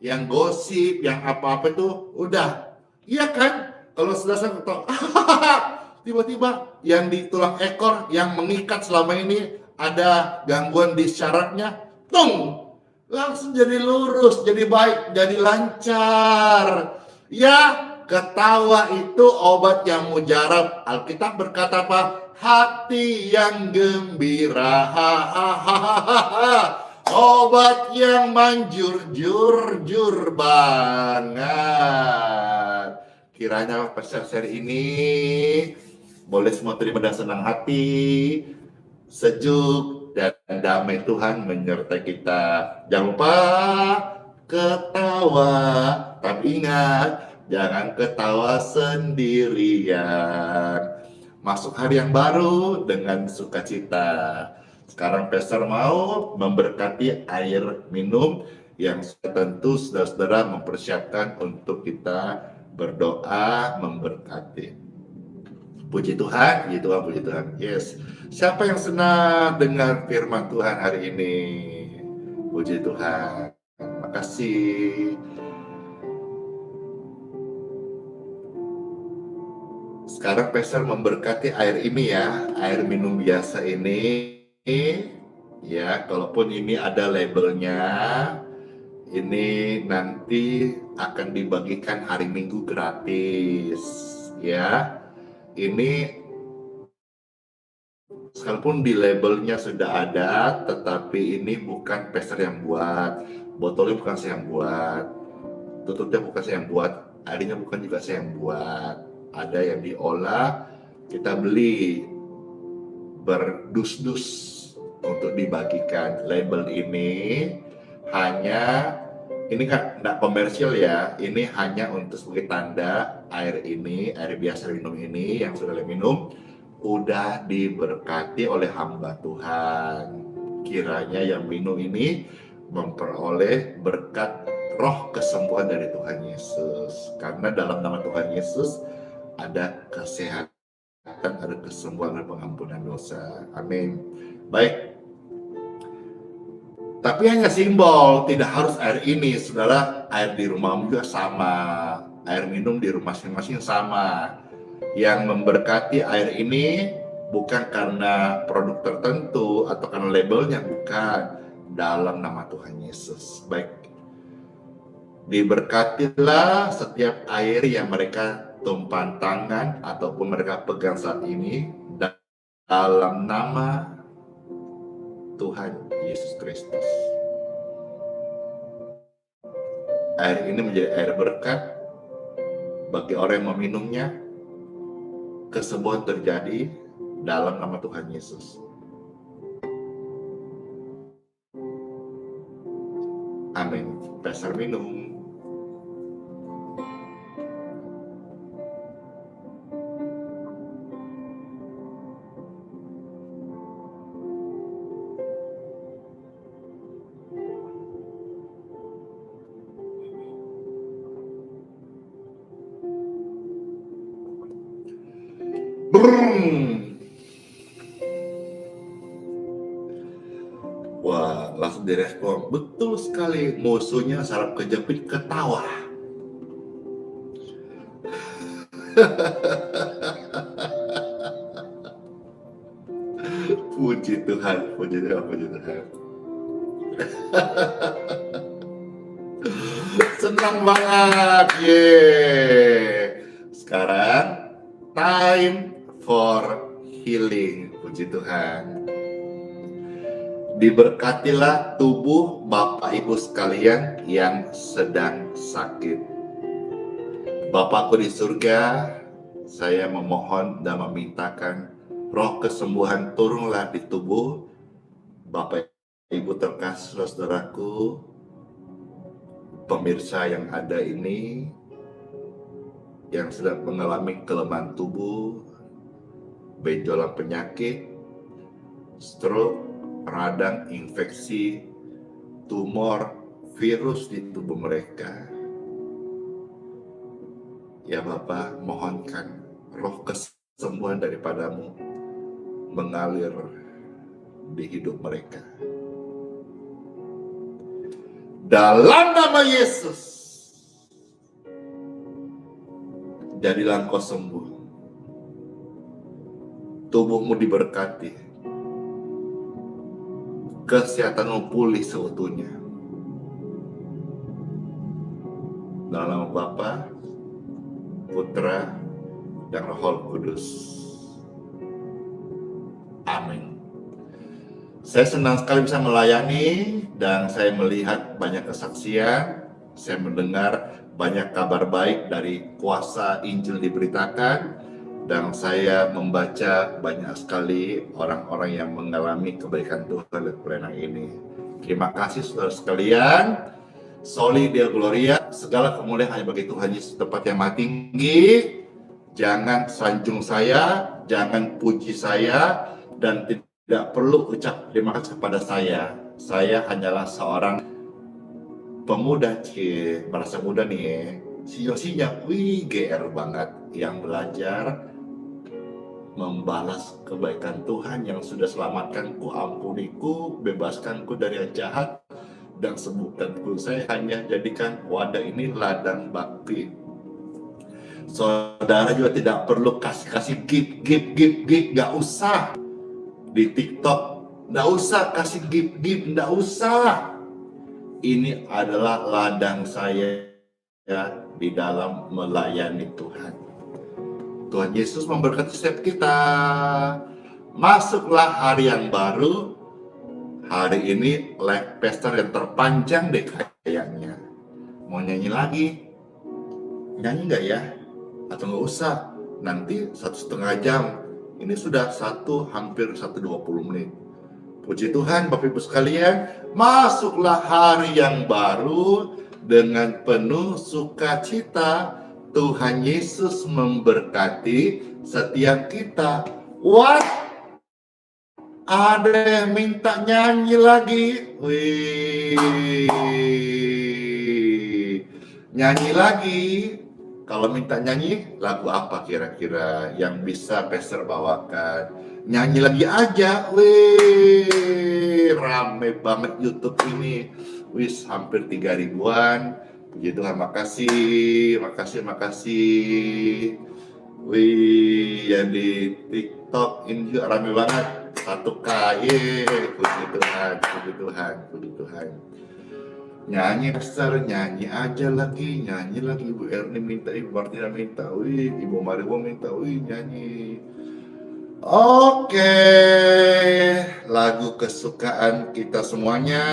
Yang gosip, yang apa-apa itu udah. Iya kan? Kalau sudah saya tahu, tiba-tiba yang di tulang ekor yang mengikat selama ini ada gangguan di syarafnya, langsung jadi lurus, jadi baik, jadi lancar. Ya, ketawa itu obat yang mujarab. Alkitab berkata apa? Hati yang gembira, obat yang manjur, jur banget. Kiranya share ini boleh semua terima dan senang hati, sejuk dan damai Tuhan menyertai kita. Jangan lupa ketawa, tapi ingat jangan ketawa sendirian. Masuk hari yang baru dengan sukacita. Sekarang Pastor mau memberkati air minum yang tentu saudara-saudara mempersiapkan untuk kita berdoa memberkati. Puji Tuhan, puji Tuhan, puji Tuhan. Yes. Siapa yang senang dengar firman Tuhan hari ini? Puji Tuhan. Makasih. Sekarang Pastor memberkati air ini ya, air minum biasa ini. Ya, kalaupun ini ada labelnya, ini nanti akan dibagikan hari Minggu gratis. Ya, ini sekalipun di labelnya sudah ada, tetapi ini bukan Pastor yang buat, botolnya bukan saya yang buat, tutupnya bukan saya yang buat, airnya bukan juga saya yang buat. Ada yang diolah, kita beli berdus-dus untuk dibagikan. Label ini hanya, ini kan tidak komersial ya, ini hanya untuk sebagai tanda air ini, air biasa minum ini yang sudah minum udah diberkati oleh hamba Tuhan. Kiranya yang minum ini memperoleh berkat roh kesembuhan dari Tuhan Yesus. Karena dalam nama Tuhan Yesus ada kesehatan, ada kesembuhan dan pengampunan dosa. Amin. Baik. Tapi hanya simbol, tidak harus air ini, saudara. Air di rumahmu juga sama, air minum di rumah masing-masing sama. Yang memberkati air ini bukan karena produk tertentu atau karena labelnya, bukan, dalam nama Tuhan Yesus. Baik, diberkatilah setiap air yang mereka tumpah tangan ataupun mereka pegang saat ini dalam nama Tuhan Yesus Kristus. Air ini menjadi air berkat bagi orang yang meminumnya. Kesembuhan terjadi dalam nama Tuhan Yesus. Amin. Pastor minum. Wah, langsung direspon. Betul sekali, musuhnya sarap kejepit ketawa. Puji Tuhan, puji Tuhan, puji Tuhan. Senang banget, Sekarang time for healing, puji Tuhan. Diberkatilah tubuh Bapak Ibu sekalian yang sedang sakit. Bapakku di surga, saya memohon dan memintakan roh kesembuhan turunlah di tubuh Bapak Ibu terkasih, saudaraku, pemirsa yang ada ini, yang sedang mengalami kelemahan tubuh, benjolan penyakit, stroke, radang, infeksi, tumor, virus di tubuh mereka. Ya Bapak, mohonkan roh kesembuhan daripadamu mengalir di hidup mereka. Dalam nama Yesus, jadilah engkau sembuh. Tubuhmu diberkati, kesehatanmu pulih seutuhnya. Dalam nama Bapa, Putra, dan Roh Kudus. Amin. Saya senang sekali bisa melayani dan saya melihat banyak kesaksian. Saya mendengar banyak kabar baik dari kuasa Injil diberitakan. Dan saya membaca banyak sekali orang-orang yang mengalami kebaikan Tuhan dan pelayanan ini. Terima kasih saudara sekalian. Soli Deo Gloria. Segala kemuliaan hanya bagi Tuhan Yesus tempat yang maha tinggi. Jangan sanjung saya, jangan puji saya, dan tidak perlu ucap terima kasih kepada saya. Saya hanyalah seorang pemuda, merasa muda nih, sinyal-sinyal, GR banget, yang belajar membalas kebaikan Tuhan yang sudah selamatkanku, ampuniku, bebaskanku dari yang jahat, dan sembuhkanku. Saya hanya jadikan wadah ini ladang bakti. Saudara juga tidak perlu kasih gift, gak usah. Di TikTok, gak usah kasih gift, gak usah. Ini adalah ladang saya ya, di dalam melayani Tuhan. Tuhan Yesus memberkati setiap kita. Masuklah hari yang baru. Hari ini live pastor yang terpanjang deh kayaknya. Mau nyanyi lagi? Nyanyi nggak ya? Atau nggak usah? Nanti 1,5 jam. Ini sudah hampir 1:20 menit. Puji Tuhan Bapak Ibu sekalian, masuklah hari yang baru dengan penuh sukacita. Tuhan Yesus memberkati setiap kita. What? Ada yang minta nyanyi lagi. Wih. Nyanyi lagi. Kalau minta nyanyi, lagu apa kira-kira yang bisa Pastor bawakan? Nyanyi lagi aja. Wih, rame banget YouTube ini. Wis hampir 3.000-an. Puji Tuhan, makasih. Wih, yang di TikTok ini juga rame banget. 1K, puji Tuhan. Nyanyi Pastor, nyanyi lagi. Ibu Erni minta, Ibu Martina minta, wih, Ibu Maribo minta, wih, nyanyi. Oke, lagu kesukaan kita semuanya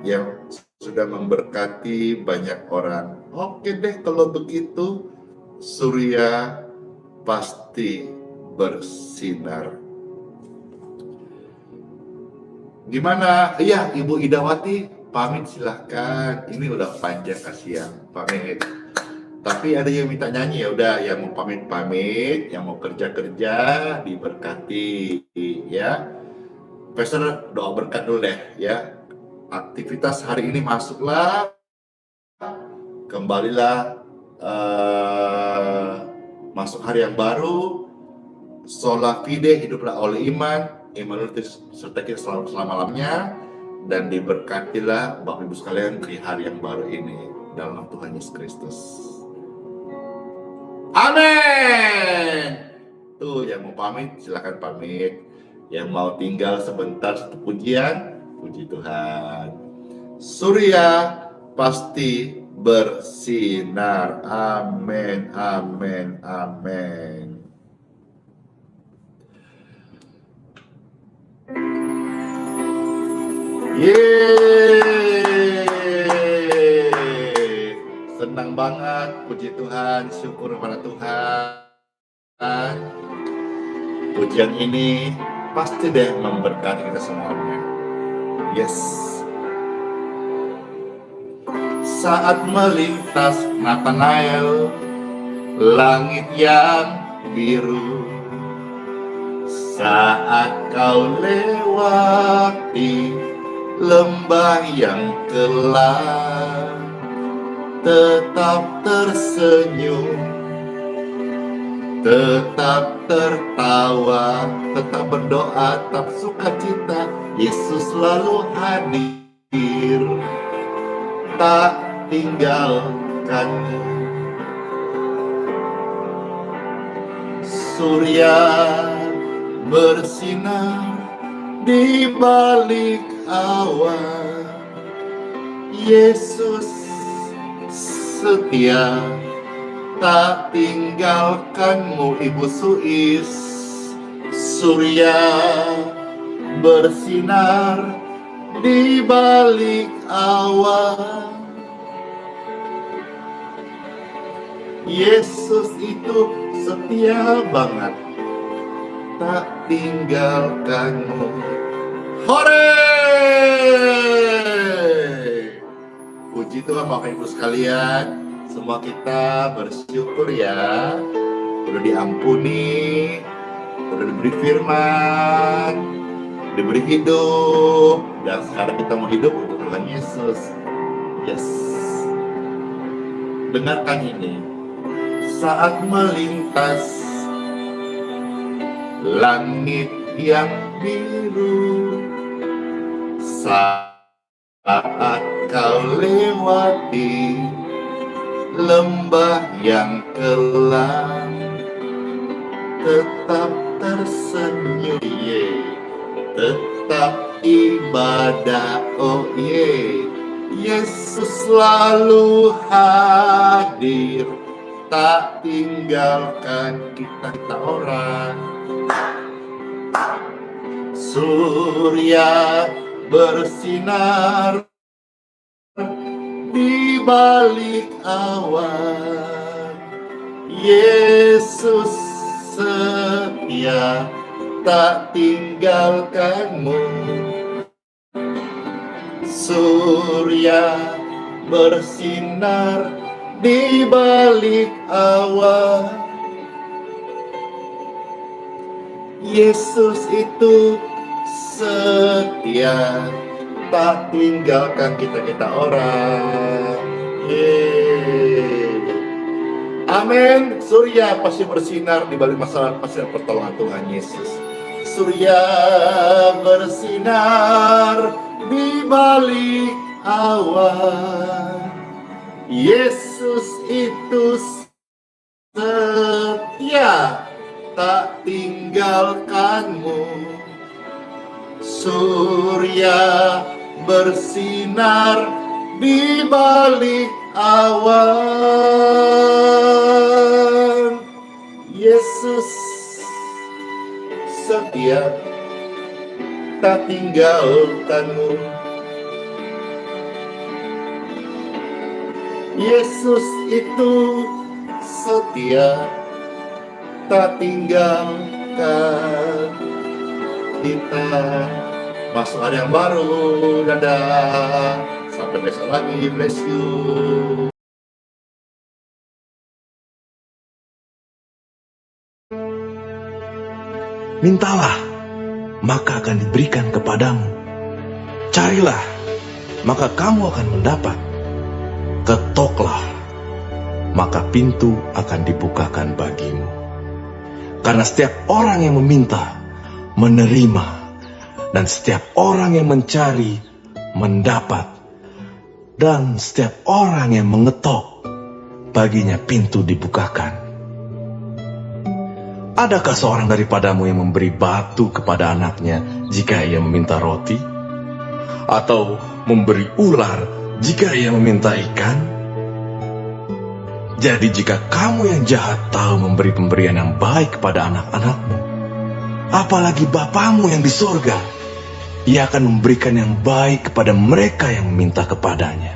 yang sudah memberkati banyak orang. Oke deh, kalau begitu surya pasti bersinar. Gimana? Iya, Ibu Idawati pamit silahkan. Ini udah panjang kasihan pamit. Tapi ada yang minta nyanyi, ya udah, yang mau pamit, yang mau kerja diberkati ya. Pastor doa berkat dulu deh ya. Aktivitas hari ini masuklah, kembalilah masuk hari yang baru. Sola fide, hiduplah oleh iman, Immanuel serta kita selama-lamanya, dan diberkatilah Bapak Ibu sekalian di hari yang baru ini dalam Tuhan Yesus Kristus. Amin. Tuh yang mau pamit silakan pamit, yang mau tinggal sebentar satu pujian, puji Tuhan. Surya pasti bersinar. Amin. Yeay, senang banget, puji Tuhan, syukur kepada Tuhan. Pujian ini pasti deh memberkati kita semuanya. Yes. Saat melintas Nathanael, langit yang biru, saat kau lewati lembah yang gelap, tetap tersenyum, tetap tertawa, tetap berdoa, tetap sukacita. Yesus selalu hadir, tak tinggalkanmu. Surya bersinar di balik awan, Yesus setia, tak tinggalkanmu Ibu Suis. Surya bersinar di balik awan, Yesus itu setia banget, tak tinggalkanmu. Hore! Puji Tuhan Bapak Ibu sekalian, semua kita bersyukur ya, udah diampuni, udah diberi firman, diberi hidup, dan sekarang kita mau hidup untuk Tuhan Yesus. Yes. Dengarkan ini. Saat melintas langit yang biru, saat kau lewati lembah yang kelam, tetap tersenyum, tetap ibadah, oh Yesus selalu hadir, tak tinggalkan kita orang. Surya bersinar di balik awan, Yesus setia, tak tinggalkanmu. Surya bersinar di balik awan. Yesus itu setia, tak tinggalkan kita orang. Yeay. Amin. Surya pasti bersinar di balik masalah, pasti ada pertolongan Tuhan Yesus. Surya bersinar di balik awan. Yesus itu setia, tak tinggalkanmu. Surya bersinar di balik awan. Yesus setia, tak tinggalkanmu. Yesus itu setia, tak tinggalkan kita. Masuk hari yang baru. Dadah. Sampai besok lagi. Bless you. Mintalah, maka akan diberikan kepadamu. Carilah, maka kamu akan mendapat. Ketoklah, maka pintu akan dibukakan bagimu. Karena setiap orang yang meminta, menerima, dan setiap orang yang mencari, mendapat. Dan setiap orang yang mengetok, baginya pintu dibukakan. Adakah seorang daripadamu yang memberi batu kepada anaknya jika ia meminta roti? Atau memberi ular jika ia meminta ikan? Jadi jika kamu yang jahat tahu memberi pemberian yang baik kepada anak-anakmu, apalagi Bapamu yang di surga, Ia akan memberikan yang baik kepada mereka yang meminta kepadanya.